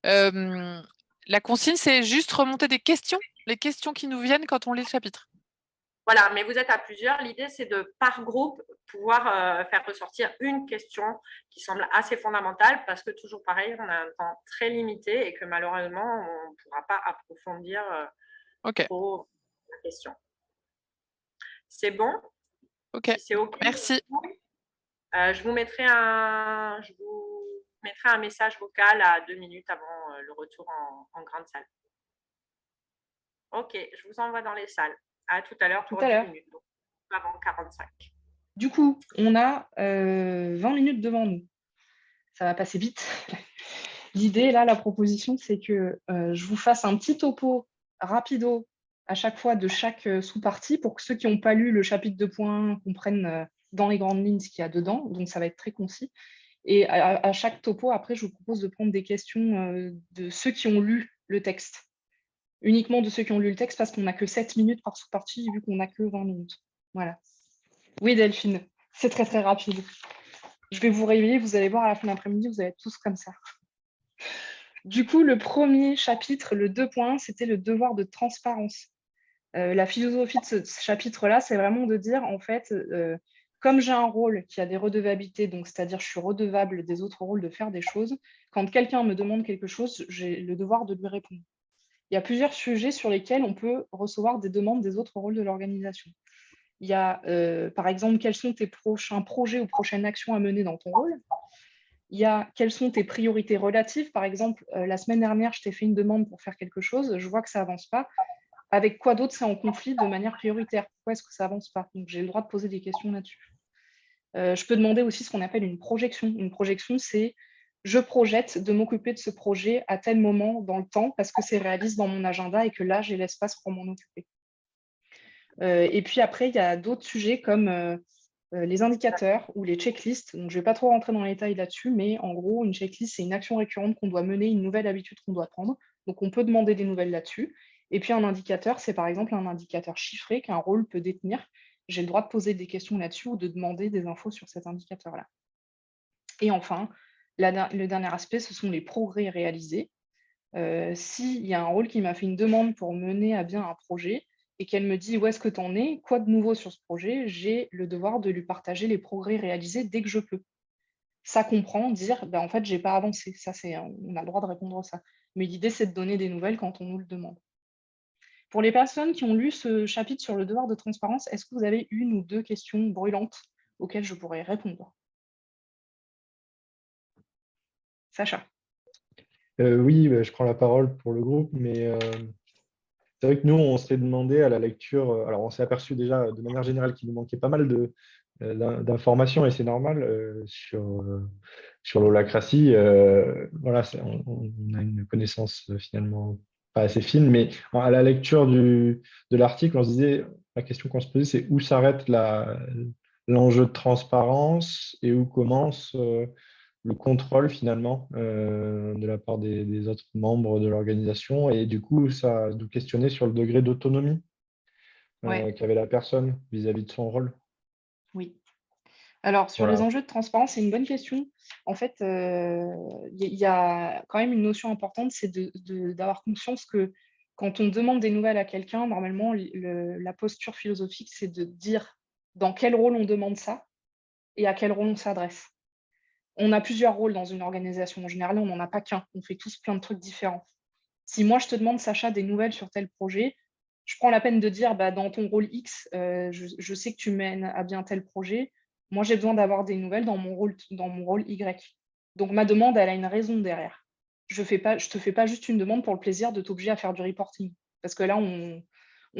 La consigne, c'est juste remonter des questions, les questions qui nous viennent quand on lit le chapitre. Voilà, mais vous êtes à plusieurs. L'idée, c'est de, par groupe, pouvoir faire ressortir une question qui semble assez fondamentale parce que, toujours pareil, on a un temps très limité et que malheureusement, on ne pourra pas approfondir trop la question. C'est bon? Ok, c'est OK. Merci. Je vous mettrai un message vocal à 2 minutes avant le retour en grande salle. OK, je vous envoie dans les salles. À tout à l'heure pour 10 minutes, donc avant 45. Du coup, on a 20 minutes devant nous. Ça va passer vite. L'idée, là, la proposition, c'est que je vous fasse un petit topo rapido à chaque fois de chaque sous-partie pour que ceux qui n'ont pas lu le chapitre 2.1 comprennent dans les grandes lignes ce qu'il y a dedans. Donc, ça va être très concis. Et à chaque topo, après, je vous propose de prendre des questions de ceux qui ont lu le texte. Uniquement de ceux qui ont lu le texte, parce qu'on n'a que 7 minutes par sous-partie, vu qu'on n'a que 20 minutes. Voilà. Oui, Delphine, c'est très, très rapide. Je vais vous réveiller, vous allez voir à la fin de l'après-midi, vous allez être tous comme ça. Du coup, le premier chapitre, le 2.1, c'était le devoir de transparence. La philosophie de ce chapitre-là, c'est vraiment de dire, en fait, comme j'ai un rôle qui a des redevabilités, donc c'est-à-dire je suis redevable des autres rôles de faire des choses, quand quelqu'un me demande quelque chose, j'ai le devoir de lui répondre. Il y a plusieurs sujets sur lesquels on peut recevoir des demandes des autres rôles de l'organisation. Il y a, par exemple, quels sont tes prochains projets ou prochaines actions à mener dans ton rôle. Il y a quelles sont tes priorités relatives. Par exemple, la semaine dernière, je t'ai fait une demande pour faire quelque chose, je vois que ça n'avance pas. Avec quoi d'autre c'est en conflit de manière prioritaire? Pourquoi est-ce que ça n'avance pas? Donc, j'ai le droit de poser des questions là-dessus. Je peux demander aussi ce qu'on appelle une projection. Une projection, c'est je projette de m'occuper de ce projet à tel moment dans le temps parce que c'est réaliste dans mon agenda et que là, j'ai l'espace pour m'en occuper. Et puis après, il y a d'autres sujets comme les indicateurs ou les checklists. Donc, je ne vais pas trop rentrer dans les détails là-dessus, mais en gros, une checklist, c'est une action récurrente qu'on doit mener, une nouvelle habitude qu'on doit prendre. Donc, on peut demander des nouvelles là-dessus. Et puis, un indicateur, c'est par exemple un indicateur chiffré qu'un rôle peut détenir. J'ai le droit de poser des questions là-dessus ou de demander des infos sur cet indicateur-là. Et enfin, le dernier aspect, ce sont les progrès réalisés. S'il y a un rôle qui m'a fait une demande pour mener à bien un projet et qu'elle me dit où est-ce que tu en es, quoi de nouveau sur ce projet, j'ai le devoir de lui partager les progrès réalisés dès que je peux. Ça comprend dire, en fait, je n'ai pas avancé. Ça, on a le droit de répondre à ça. Mais l'idée, c'est de donner des nouvelles quand on nous le demande. Pour les personnes qui ont lu ce chapitre sur le devoir de transparence, est-ce que vous avez une ou deux questions brûlantes auxquelles je pourrais répondre? Sacha. Oui, je prends la parole pour le groupe, mais c'est vrai que nous, on s'est demandé à la lecture, alors on s'est aperçu déjà de manière générale qu'il nous manquait pas mal d'informations, et c'est normal, sur l'holacratie. Voilà, on a une connaissance finalement pas assez fine, mais à la lecture de l'article, on se disait, la question qu'on se posait, c'est où s'arrête l'enjeu de transparence et où commence le contrôle finalement de la part des autres membres de l'organisation, et du coup ça nous questionnait sur le degré d'autonomie qu'avait la personne vis-à-vis de son rôle. Oui. Alors, sur Voilà. les enjeux de transparence, c'est une bonne question. En fait, il y a quand même une notion importante, c'est d'avoir conscience que quand on demande des nouvelles à quelqu'un, normalement, la posture philosophique, c'est de dire dans quel rôle on demande ça et à quel rôle on s'adresse. On a plusieurs rôles dans une organisation. En général, on n'en a pas qu'un. On fait tous plein de trucs différents. Si moi, je te demande, Sacha, des nouvelles sur tel projet, je prends la peine de dire, dans ton rôle X, je sais que tu mènes à bien tel projet. Moi, j'ai besoin d'avoir des nouvelles dans mon rôle Y. Donc, ma demande, elle a une raison derrière. Je te fais pas juste une demande pour le plaisir de t'obliger à faire du reporting. Parce que là, on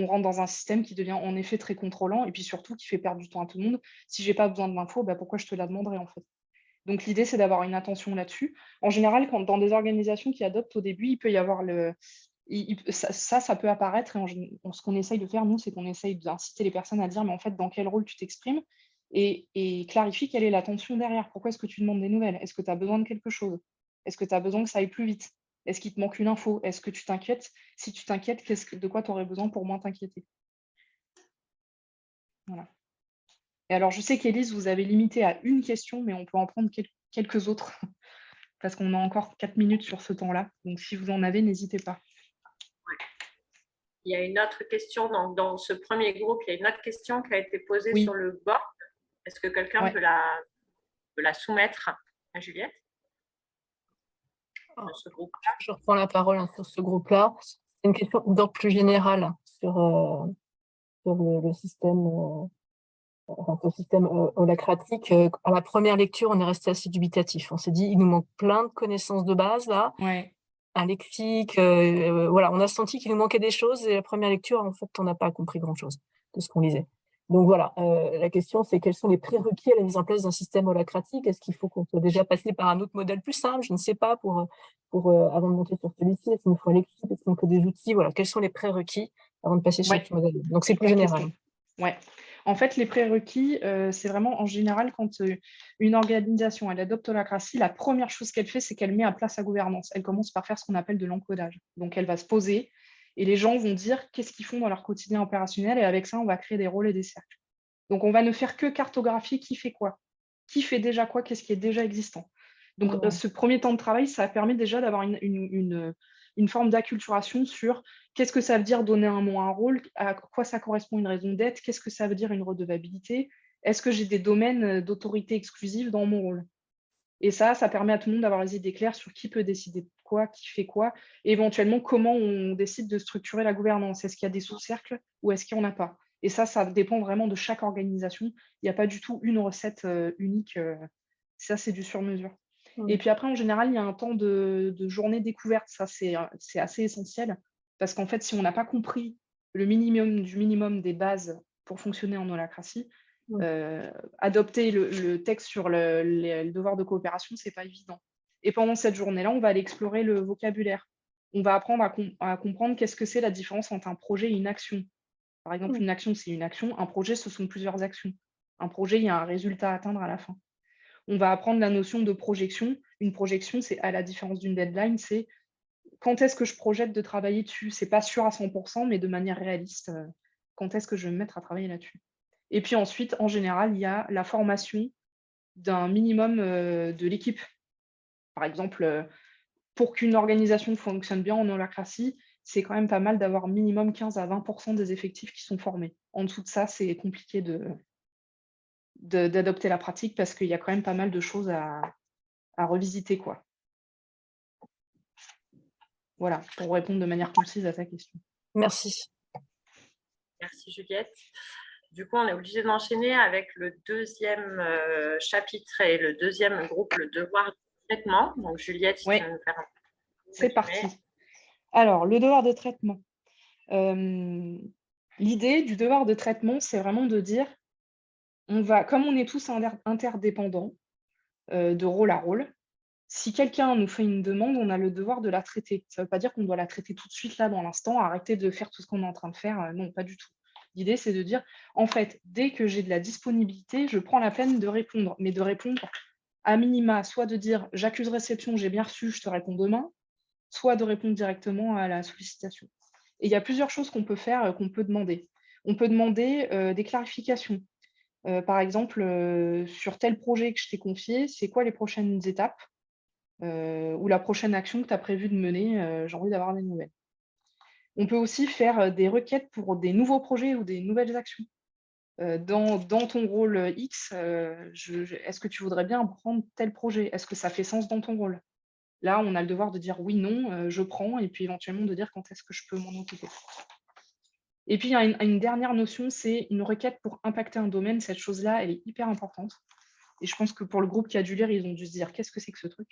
rentre dans un système qui devient en effet très contrôlant et puis surtout qui fait perdre du temps à tout le monde. Si je n'ai pas besoin de l'info, pourquoi je te la demanderais en fait? Donc, l'idée, c'est d'avoir une attention là-dessus. En général, dans des organisations qui adoptent au début, il peut y avoir ça peut apparaître. Et ce qu'on essaye de faire, nous, c'est qu'on essaye d'inciter les personnes à dire, mais en fait, dans quel rôle tu t'exprimes et clarifie quelle est l'attention derrière. Pourquoi est-ce que tu demandes des nouvelles? Est-ce que tu as besoin de quelque chose? Est-ce que tu as besoin que ça aille plus vite? Est-ce qu'il te manque une info? Est-ce que tu t'inquiètes? Si tu t'inquiètes, de quoi tu aurais besoin pour moins t'inquiéter? Voilà. Et alors, je sais qu'Élise, vous avez limité à une question, mais on peut en prendre quelques autres, parce qu'on a encore 4 minutes sur ce temps-là. Donc, si vous en avez, n'hésitez pas. Il y a une autre question, dans ce premier groupe, il y a une autre question qui a été posée sur le board. Est-ce que quelqu'un peut la soumettre à Juliette? Ce groupe-là. Je reprends la parole sur ce groupe-là. C'est une question d'ordre plus général sur le système holacratique. À la première lecture, on est resté assez dubitatif. On s'est dit, il nous manque plein de connaissances de base là. Ouais. Un lexique, voilà, on a senti qu'il nous manquait des choses et la première lecture, en fait, on n'a pas compris grand-chose de ce qu'on lisait. Donc voilà, la question c'est quels sont les prérequis à la mise en place d'un système holacratique? Est-ce qu'il faut qu'on soit déjà passé par un autre modèle plus simple? Je ne sais pas, avant de monter sur celui-ci, est-ce qu'il nous faut l'équipe? Est-ce qu'il nous faut des outils? Voilà, quels sont les prérequis avant de passer sur Ouais. ce modèle? Donc c'est plus Bonne général. question. Ouais. En fait, les prérequis, c'est vraiment en général quand une organisation elle adopte l'holacratie, la première chose qu'elle fait, c'est qu'elle met à plat sa gouvernance. Elle commence par faire ce qu'on appelle de l'encodage. Donc, elle va se poser et les gens vont dire qu'est-ce qu'ils font dans leur quotidien opérationnel et avec ça, on va créer des rôles et des cercles. Donc, on va ne faire que cartographier qui fait quoi, qui fait déjà quoi, qu'est-ce qui est déjà existant. Donc, ce premier temps de travail, ça permet déjà d'avoir une forme d'acculturation sur qu'est-ce que ça veut dire donner un mot à un rôle, à quoi ça correspond une raison d'être, qu'est-ce que ça veut dire une redevabilité, est-ce que j'ai des domaines d'autorité exclusive dans mon rôle. Et ça permet à tout le monde d'avoir les idées claires sur qui peut décider de quoi, qui fait quoi, et éventuellement comment on décide de structurer la gouvernance. Est-ce qu'il y a des sous-cercles ou est-ce qu'il n'y en a pas? Et ça dépend vraiment de chaque organisation. Il n'y a pas du tout une recette unique. Ça, c'est du sur-mesure. Et puis après, en général, il y a un temps de journée découverte. Ça, c'est assez essentiel. Parce qu'en fait, si on n'a pas compris le minimum du minimum des bases pour fonctionner en holacratie, adopter le texte sur le devoir de coopération, ce n'est pas évident. Et pendant cette journée-là, on va aller explorer le vocabulaire. On va apprendre à comprendre qu'est-ce que c'est la différence entre un projet et une action. Par exemple, une action, c'est une action. Un projet, ce sont plusieurs actions. Un projet, il y a un résultat à atteindre à la fin. On va apprendre la notion de projection. Une projection, c'est à la différence d'une deadline, c'est quand est-ce que je projette de travailler dessus. Ce n'est pas sûr à 100%, mais de manière réaliste, quand est-ce que je vais me mettre à travailler là-dessus. Et puis ensuite, en général, il y a la formation d'un minimum de l'équipe. Par exemple, pour qu'une organisation fonctionne bien en holacratie, c'est quand même pas mal d'avoir minimum 15 à 20% des effectifs qui sont formés. En dessous de ça, c'est compliqué d'adopter la pratique parce qu'il y a quand même pas mal de choses à revisiter, quoi. Voilà, pour répondre de manière concise à ta question. Merci. Merci Juliette. Du coup, on est obligé d'enchaîner avec le deuxième chapitre et le deuxième groupe, le devoir de traitement. Donc Juliette, si tu veux nous faire un c'est parti. Alors, le devoir de traitement. L'idée du devoir de traitement, c'est vraiment de dire, comme on est tous interdépendants de rôle à rôle, si quelqu'un nous fait une demande, on a le devoir de la traiter. Ça ne veut pas dire qu'on doit la traiter tout de suite, là, dans l'instant, arrêter de faire tout ce qu'on est en train de faire. Non, pas du tout. L'idée, c'est de dire, en fait, dès que j'ai de la disponibilité, je prends la peine de répondre, mais de répondre à minima, soit de dire, j'accuse réception, j'ai bien reçu, je te réponds demain, soit de répondre directement à la sollicitation. Et il y a plusieurs choses qu'on peut faire, qu'on peut demander. On peut demander des clarifications. Par exemple, sur tel projet que je t'ai confié, c'est quoi les prochaines étapes ou la prochaine action que tu as prévu de mener, j'ai envie d'avoir des nouvelles. On peut aussi faire des requêtes pour des nouveaux projets ou des nouvelles actions. Dans ton rôle X, est-ce que tu voudrais bien prendre tel projet? Est-ce que ça fait sens dans ton rôle? Là, on a le devoir de dire oui, non, je prends, et puis éventuellement de dire quand est-ce que je peux m'en occuper. Et puis, il y a une dernière notion, c'est une requête pour impacter un domaine. Cette chose-là, elle est hyper importante. Et je pense que pour le groupe qui a dû lire, ils ont dû se dire, qu'est-ce que c'est que ce truc?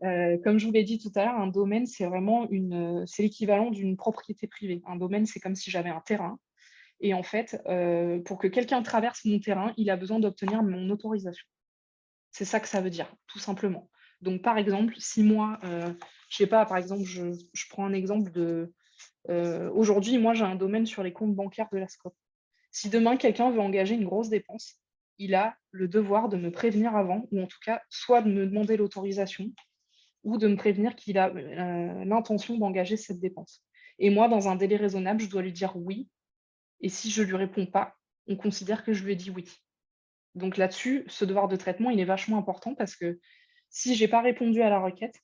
Comme je vous l'ai dit tout à l'heure, un domaine, c'est vraiment c'est l'équivalent d'une propriété privée. Un domaine, c'est comme si j'avais un terrain. Et en fait, pour que quelqu'un traverse mon terrain, il a besoin d'obtenir mon autorisation. C'est ça que ça veut dire, tout simplement. Donc, par exemple, si moi, je ne sais pas, par exemple, je prends un exemple de... Aujourd'hui, moi, j'ai un domaine sur les comptes bancaires de la SCOP. Si demain, quelqu'un veut engager une grosse dépense, il a le devoir de me prévenir avant, ou en tout cas, soit de me demander l'autorisation, ou de me prévenir qu'il a l'intention d'engager cette dépense. Et moi, dans un délai raisonnable, je dois lui dire oui. Et si je ne lui réponds pas, on considère que je lui ai dit oui. Donc là-dessus, ce devoir de traitement, il est vachement important parce que si je n'ai pas répondu à la requête,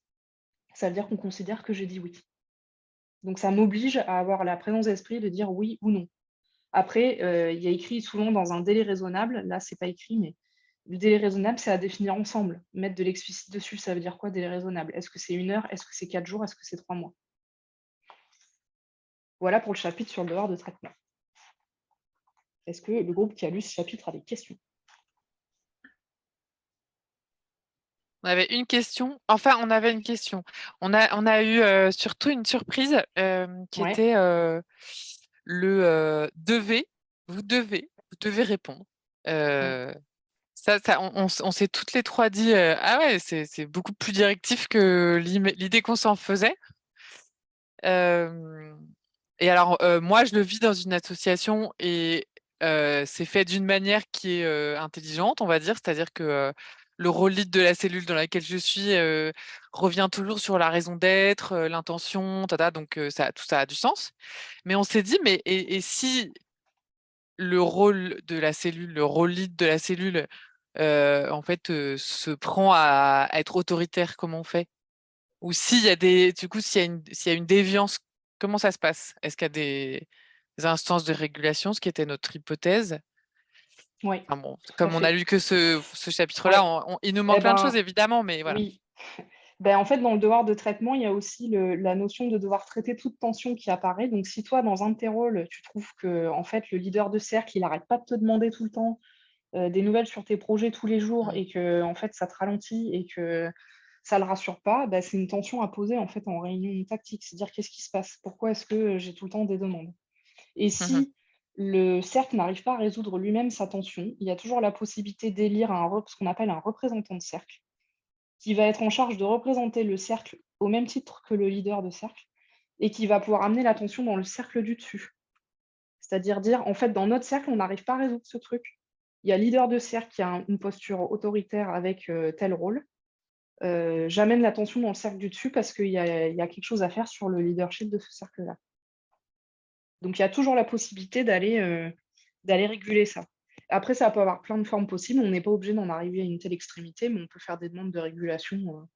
ça veut dire qu'on considère que j'ai dit oui. Donc ça m'oblige à avoir la présence d'esprit de dire oui ou non. Après, il y a écrit souvent dans un délai raisonnable, là, ce n'est pas écrit, mais le délai raisonnable, c'est à définir ensemble. Mettre de l'explicite dessus, ça veut dire quoi, délai raisonnable? Est-ce que c'est 1 heure? Est-ce que c'est 4 jours? Est-ce que c'est 3 mois? Voilà pour le chapitre sur le devoir de traitement. Est-ce que le groupe qui a lu ce chapitre a des questions? On avait une question. Enfin, on avait une question. On a eu surtout une surprise qui était le devez. Vous devez. vous devez répondre. On s'est toutes les trois dit ah ouais, c'est beaucoup plus directif que l'idée qu'on s'en faisait. Et alors, moi, je le vis dans une association et c'est fait d'une manière qui est intelligente, on va dire. C'est-à-dire que le rôle lead de la cellule dans laquelle je suis revient toujours sur la raison d'être, l'intention, donc tout ça a du sens. Mais on s'est dit, mais et si le rôle de la cellule, le rôle lead de la cellule, en fait, se prend à être autoritaire, comment on fait? Ou s'il y a s'il y a une déviance, comment ça se passe? Est-ce qu'il y a des instances de régulation, ce qui était notre hypothèse? Oui, Enfin bon, tout à comme on a fait. lu que ce chapitre-là, il nous manque plein de choses évidemment, mais voilà. Oui. En fait, dans le devoir de traitement, il y a aussi la notion de devoir traiter toute tension qui apparaît. Donc, si toi, dans un de tes rôles, tu trouves que en fait, le leader de cercle, il n'arrête pas de te demander tout le temps des nouvelles sur tes projets tous les jours et que en fait, ça te ralentit et que ça ne le rassure pas, c'est une tension à poser en fait en réunion tactique. C'est-à-dire, qu'est-ce qui se passe? Pourquoi est-ce que j'ai tout le temps des demandes? Et si le cercle n'arrive pas à résoudre lui-même sa tension, il y a toujours la possibilité d'élire ce qu'on appelle un représentant de cercle, qui va être en charge de représenter le cercle au même titre que le leader de cercle et qui va pouvoir amener l'attention dans le cercle du dessus. C'est-à-dire dire, en fait, dans notre cercle, on n'arrive pas à résoudre ce truc. Il y a leader de cercle qui a une posture autoritaire avec tel rôle. J'amène l'attention dans le cercle du dessus parce qu'il y a quelque chose à faire sur le leadership de ce cercle-là. Donc, il y a toujours la possibilité d'aller réguler ça. Après, ça peut avoir plein de formes possibles. On n'est pas obligé d'en arriver à une telle extrémité, mais on peut faire des demandes de régulation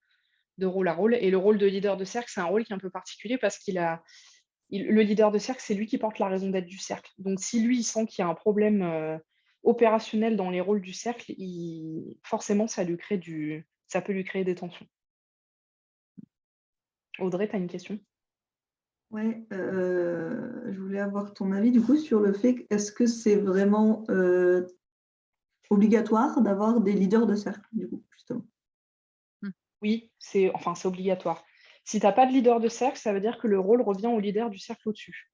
de rôle à rôle. Et le rôle de leader de cercle, c'est un rôle qui est un peu particulier parce le leader de cercle, c'est lui qui porte la raison d'être du cercle. Donc, si lui, il sent qu'il y a un problème opérationnel dans les rôles du cercle, forcément, ça peut lui créer des tensions. Audrey, tu as une question? Oui, je voulais avoir ton avis du coup sur le fait est-ce que c'est vraiment obligatoire d'avoir des leaders de cercle, du coup, justement? Oui, c'est obligatoire. Si tu n'as pas de leader de cercle, ça veut dire que le rôle revient au leader du cercle au-dessus.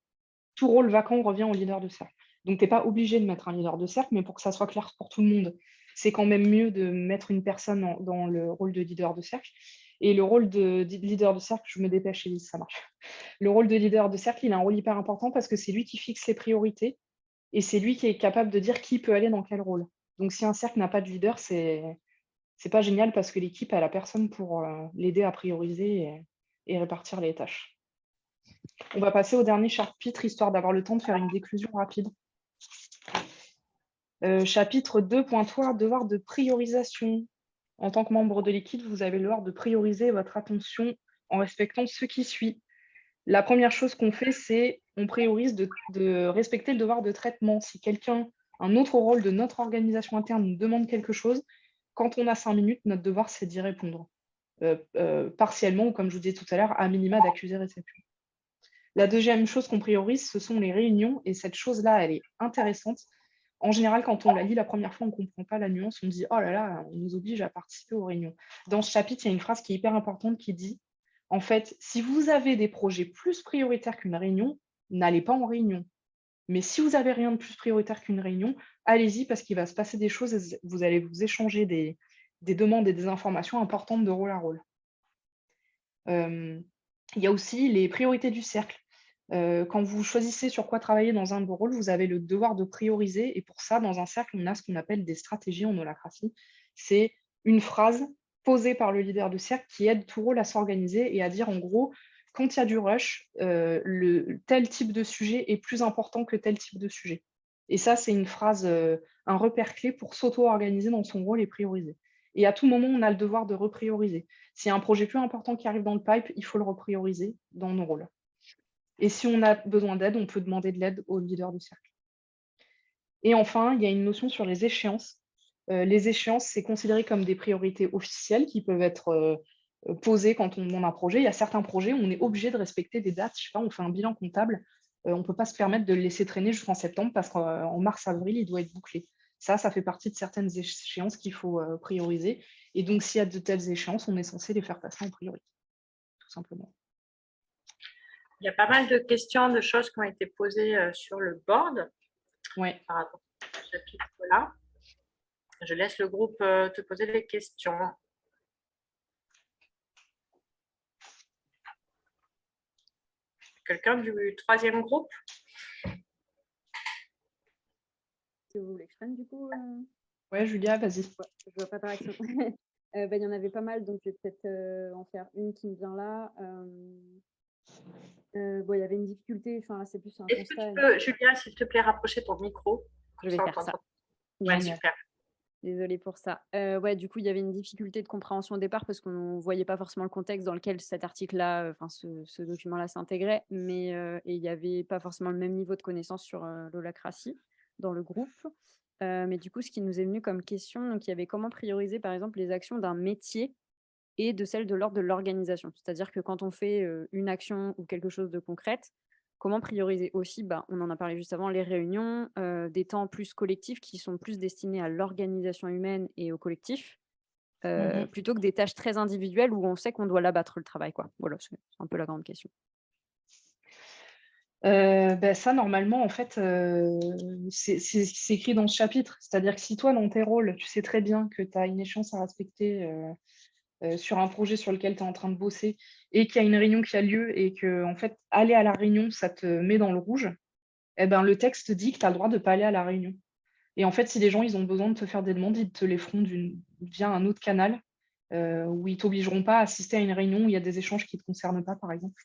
Tout rôle vacant revient au leader de cercle. Donc, tu n'es pas obligé de mettre un leader de cercle, mais pour que ça soit clair pour tout le monde, c'est quand même mieux de mettre une personne dans le rôle de leader de cercle. Et le rôle de leader de cercle, je me dépêche, Elise, ça marche. Le rôle de leader de cercle, il a un rôle hyper important parce que c'est lui qui fixe les priorités et c'est lui qui est capable de dire qui peut aller dans quel rôle. Donc, si un cercle n'a pas de leader, c'est pas génial parce que l'équipe a la personne pour l'aider à prioriser et répartir les tâches. On va passer au dernier chapitre, histoire d'avoir le temps de faire une déclusion rapide. Chapitre 2.3, devoir de priorisation. En tant que membre de l'équipe, vous avez le devoir de prioriser votre attention en respectant ce qui suit. La première chose qu'on fait, c'est on priorise de respecter le devoir de traitement. Si un autre rôle de notre organisation interne nous demande quelque chose, quand on a 5 minutes, notre devoir, c'est d'y répondre. Partiellement, ou comme je vous disais tout à l'heure, à minima d'accuser réception. La deuxième chose qu'on priorise, ce sont les réunions. Et cette chose-là, elle est intéressante. En général, quand on la lit la première fois, on ne comprend pas la nuance. On dit « Oh là là, on nous oblige à participer aux réunions ». Dans ce chapitre, il y a une phrase qui est hyper importante qui dit « En fait, si vous avez des projets plus prioritaires qu'une réunion, n'allez pas en réunion. Mais si vous n'avez rien de plus prioritaire qu'une réunion, allez-y parce qu'il va se passer des choses et vous allez vous échanger des demandes et des informations importantes de rôle à rôle. » Il y a aussi les priorités du cercle. Quand vous choisissez sur quoi travailler dans un de vos rôles, vous avez le devoir de prioriser. Et pour ça, dans un cercle, on a ce qu'on appelle des stratégies en holacratie. C'est une phrase posée par le leader de cercle qui aide tout rôle à s'organiser et à dire en gros, quand il y a du rush, tel type de sujet est plus important que tel type de sujet. Et ça, c'est une phrase, un repère clé pour s'auto-organiser dans son rôle et prioriser. Et à tout moment, on a le devoir de reprioriser. S'il y a un projet plus important qui arrive dans le pipe, il faut le reprioriser dans nos rôles. Et si on a besoin d'aide, on peut demander de l'aide au leader de cercle. Et enfin, il y a une notion sur les échéances. Les échéances, c'est considéré comme des priorités officielles qui peuvent être posées quand on demande un projet. Il y a certains projets où on est obligé de respecter des dates. Je sais pas, on fait un bilan comptable. On ne peut pas se permettre de le laisser traîner jusqu'en septembre parce qu'en mars-avril, il doit être bouclé. Ça fait partie de certaines échéances qu'il faut prioriser. Et donc, s'il y a de telles échéances, on est censé les faire passer en priorité, tout simplement. Il y a pas mal de questions, de choses qui ont été posées sur le board. Ouais. Par rapport. chapitre-là. Je laisse le groupe te poser des questions. Quelqu'un du 3e groupe? Si vous voulez que je prenne, du coup. Ouais, Julia, vas-y. Ouais, je vois préparation. Il y en avait pas mal, donc je vais peut-être en faire une qui me vient là. Il y avait une difficulté, enfin, c'est plus un Est-ce que constat. tu peux, Julia, s'il te plaît, rapprocher ton micro? Je vais faire ça. Ouais, super. Désolée pour ça. Du coup, il y avait une difficulté de compréhension au départ parce qu'on ne voyait pas forcément le contexte dans lequel cet article-là, ce document-là s'intégrait, mais et il n'y avait pas forcément le même niveau de connaissance sur l'holacratie dans le groupe. Mais du coup, ce qui nous est venu comme question, donc il y avait comment prioriser, par exemple, les actions d'un métier et de celles de l'ordre de l'organisation. C'est-à-dire que quand on fait une action ou quelque chose de concrète, comment prioriser aussi, on en a parlé juste avant, les réunions, des temps plus collectifs qui sont plus destinés à l'organisation humaine et au collectif, plutôt que des tâches très individuelles où on sait qu'on doit l'abattre le travail, quoi. Voilà, c'est un peu la grande question. Ça, normalement, en fait, c'est écrit dans ce chapitre. C'est-à-dire que si toi, dans tes rôles, tu sais très bien que tu as une échéance à respecter sur un projet sur lequel tu es en train de bosser et qu'il y a une réunion qui a lieu et que, en fait, aller à la réunion, ça te met dans le rouge, le texte dit que tu as le droit de ne pas aller à la réunion. Et en fait, si les gens ils ont besoin de te faire des demandes, ils te les feront via un autre canal où ils ne t'obligeront pas à assister à une réunion où il y a des échanges qui ne te concernent pas, par exemple.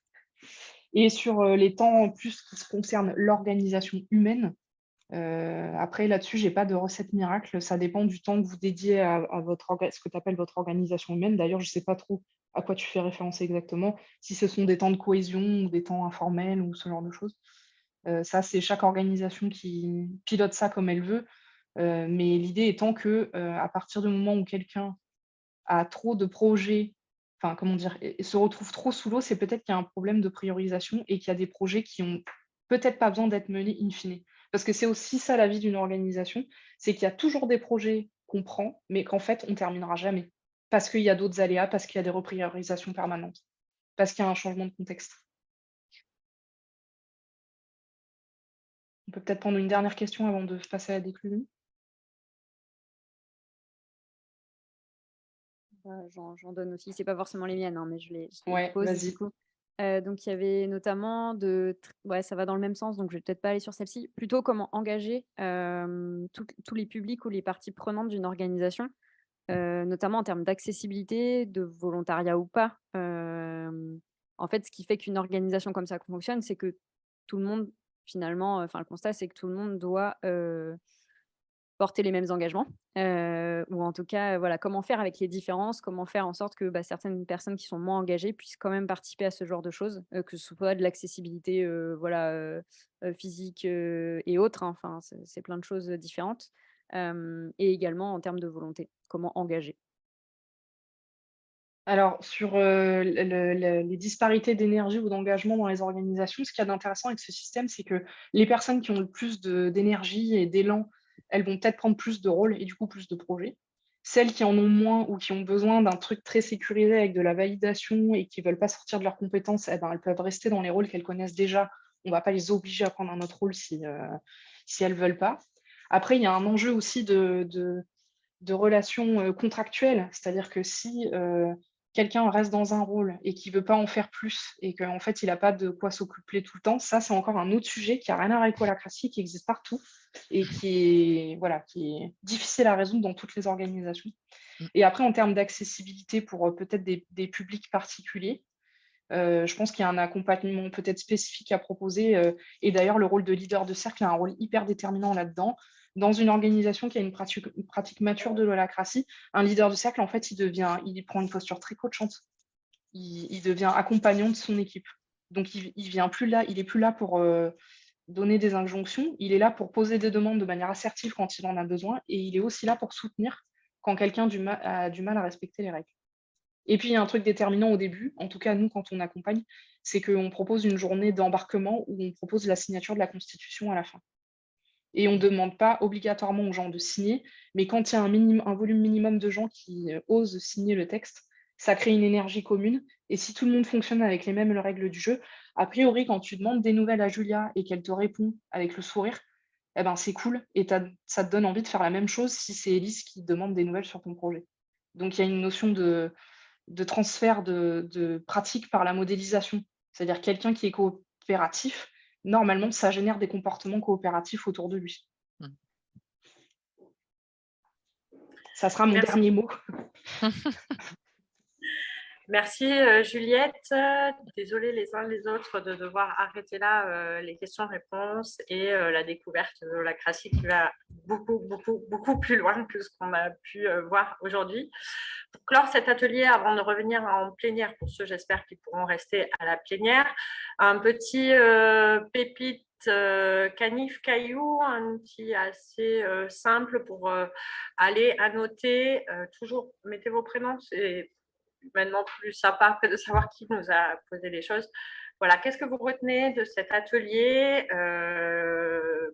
Et sur les temps plus qui concernent l'organisation humaine, après là-dessus, je n'ai pas de recette miracle. Ça dépend du temps que vous dédiez à ce que tu appelles votre organisation humaine. D'ailleurs, je ne sais pas trop à quoi tu fais référence exactement, si ce sont des temps de cohésion ou des temps informels ou ce genre de choses. Ça, c'est chaque organisation qui pilote ça comme elle veut. Mais l'idée étant que à partir du moment où quelqu'un a trop de projets, enfin comment dire, et se retrouve trop sous l'eau, c'est peut-être qu'il y a un problème de priorisation et qu'il y a des projets qui ont peut-être pas besoin d'être menés in fine. Parce que c'est aussi ça la vie d'une organisation, c'est qu'il y a toujours des projets qu'on prend, mais qu'en fait on terminera jamais. Parce qu'il y a d'autres aléas, parce qu'il y a des repriorisations permanentes, parce qu'il y a un changement de contexte. On peut peut-être prendre une dernière question avant de passer à la déclusion. J'en donne aussi, c'est pas forcément les miennes, hein, mais je les Ouais, pose vas-y. du coup. Donc il y avait notamment ça va dans le même sens, donc je vais peut-être pas aller sur celle-ci. Plutôt comment engager tous les publics ou les parties prenantes d'une organisation, notamment en termes d'accessibilité, de volontariat ou pas. En fait, ce qui fait qu'une organisation comme ça fonctionne, c'est que tout le monde, finalement, le constat, c'est que tout le monde doit porter les mêmes engagements, ou en tout cas, voilà, comment faire avec les différences, comment faire en sorte que, certaines personnes qui sont moins engagées puissent quand même participer à ce genre de choses, que ce soit de l'accessibilité, physique, et autres, hein, enfin, c'est plein de choses, différentes, et également en termes de volonté, comment engager. Alors, sur les disparités d'énergie ou d'engagement dans les organisations, ce qu'il y a d'intéressant avec ce système, c'est que les personnes qui ont le plus d'énergie et d'élan, elles vont peut-être prendre plus de rôles et du coup plus de projets. Celles qui en ont moins ou qui ont besoin d'un truc très sécurisé avec de la validation et qui ne veulent pas sortir de leurs compétences, elles peuvent rester dans les rôles qu'elles connaissent déjà. On ne va pas les obliger à prendre un autre rôle si elles ne veulent pas. Après, il y a un enjeu aussi de relations contractuelles, c'est-à-dire que si quelqu'un reste dans un rôle et qu'il ne veut pas en faire plus et qu'en fait, il n'a pas de quoi s'occuper tout le temps, ça, c'est encore un autre sujet qui n'a rien à voir avec l'holacratie, qui existe partout et qui est difficile à résoudre dans toutes les organisations. Et après, en termes d'accessibilité pour peut-être des publics particuliers, je pense qu'il y a un accompagnement peut-être spécifique à proposer. Et d'ailleurs, le rôle de leader de cercle a un rôle hyper déterminant là-dedans. Dans une organisation qui a une pratique mature de l'holacratie, un leader de cercle, en fait, il prend une posture très coachante. Il devient accompagnant de son équipe. Donc, il est plus là pour donner des injonctions. Il est là pour poser des demandes de manière assertive quand il en a besoin. Et il est aussi là pour soutenir quand quelqu'un a du mal à respecter les règles. Et puis, il y a un truc déterminant au début, en tout cas, nous, quand on accompagne, c'est qu'on propose une journée d'embarquement où on propose la signature de la Constitution à la fin. Et on ne demande pas obligatoirement aux gens de signer, mais quand il y a un volume minimum de gens qui osent signer le texte, ça crée une énergie commune. Et si tout le monde fonctionne avec les mêmes règles du jeu, a priori, quand tu demandes des nouvelles à Julia et qu'elle te répond avec le sourire, eh ben, c'est cool et ça te donne envie de faire la même chose si c'est Élise qui demande des nouvelles sur ton projet. Donc, il y a une notion de transfert de pratique par la modélisation. C'est-à-dire quelqu'un qui est coopératif, normalement, ça génère des comportements coopératifs autour de lui. Mmh. Ça sera mon dernier mot. Merci Juliette. Désolée les uns les autres de devoir arrêter là les questions-réponses et la découverte de l'holacratie qui va beaucoup plus loin que ce qu'on a pu voir aujourd'hui. Pour clore cet atelier, avant de revenir en plénière, pour ceux j'espère qui pourront rester à la plénière, un petit pépite canif caillou, un outil assez simple pour aller annoter. Toujours mettez vos prénoms, c'est maintenant plus sympa de savoir qui nous a posé les choses. Voilà, qu'est-ce que vous retenez de cet atelier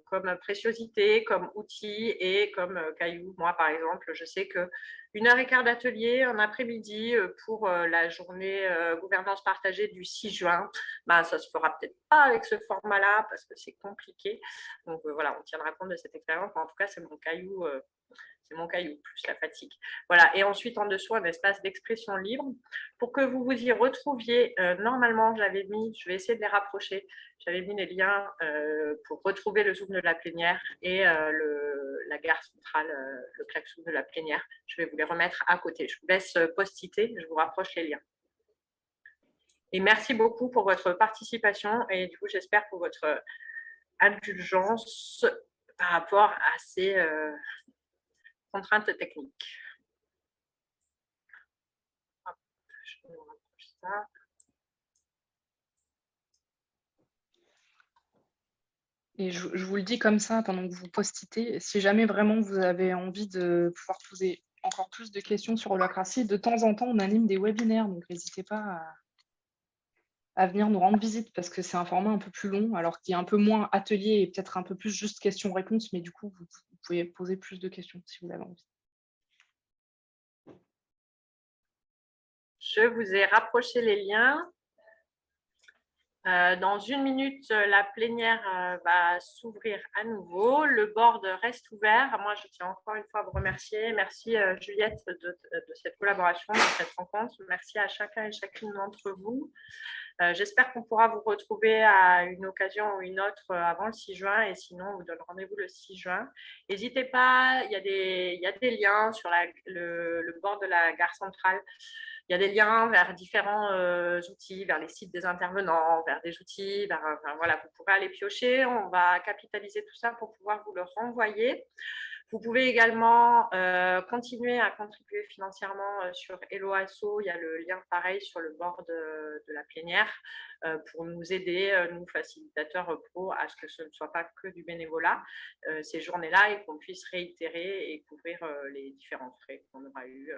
comme préciosité, comme outil et comme caillou? Moi, par exemple, je sais que 1h15 d'atelier en après-midi pour la journée gouvernance partagée du 6 juin, ben, ça ne se fera peut-être pas avec ce format-là parce que c'est compliqué. Donc voilà, on tiendra compte de cette expérience. En tout cas, c'est mon caillou. C'est mon caillou, plus la fatigue. Voilà, et ensuite en dessous, un espace d'expression libre. Pour que vous vous y retrouviez, normalement, j'avais mis, je vais essayer de les rapprocher, j'avais mis les liens pour retrouver le Zoom de la plénière et la gare centrale, le klaxon de la plénière. Je vais vous les remettre à côté. Je vous laisse post-iter, je vous rapproche les liens. Et merci beaucoup pour votre participation et du coup, j'espère pour votre indulgence par rapport à ces contraintes techniques. Je vous rapproche ça. Et je vous le dis comme ça pendant que vous post-itez, si jamais vraiment vous avez envie de pouvoir poser encore plus de questions sur holacratie, de temps en temps, on anime des webinaires, donc n'hésitez pas à venir nous rendre visite parce que c'est un format un peu plus long, alors qu'il y a un peu moins atelier et peut-être un peu plus juste questions-réponses, mais du coup, vous pouvez poser plus de questions si vous avez envie. Je vous ai rapproché les liens. Dans 1 minute, la plénière va s'ouvrir à nouveau. Le board reste ouvert. Moi, je tiens encore une fois à vous remercier. Merci Juliette de cette collaboration, de cette rencontre. Merci à chacun et chacune d'entre vous. J'espère qu'on pourra vous retrouver à une occasion ou une autre avant le 6 juin et sinon, on vous donne rendez-vous le 6 juin. N'hésitez pas, il y a des liens sur le bord de la gare centrale. Il y a des liens vers différents outils, vers les sites des intervenants, vers des outils, voilà, vous pourrez aller piocher. On va capitaliser tout ça pour pouvoir vous le renvoyer. Vous pouvez également continuer à contribuer financièrement sur Hello Asso. Il y a le lien pareil sur le bord de la plénière pour nous aider, nous facilitateurs pro, à ce que ce ne soit pas que du bénévolat ces journées-là et qu'on puisse réitérer et couvrir les différents frais qu'on aura eu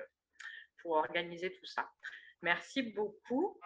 pour organiser tout ça. Merci beaucoup.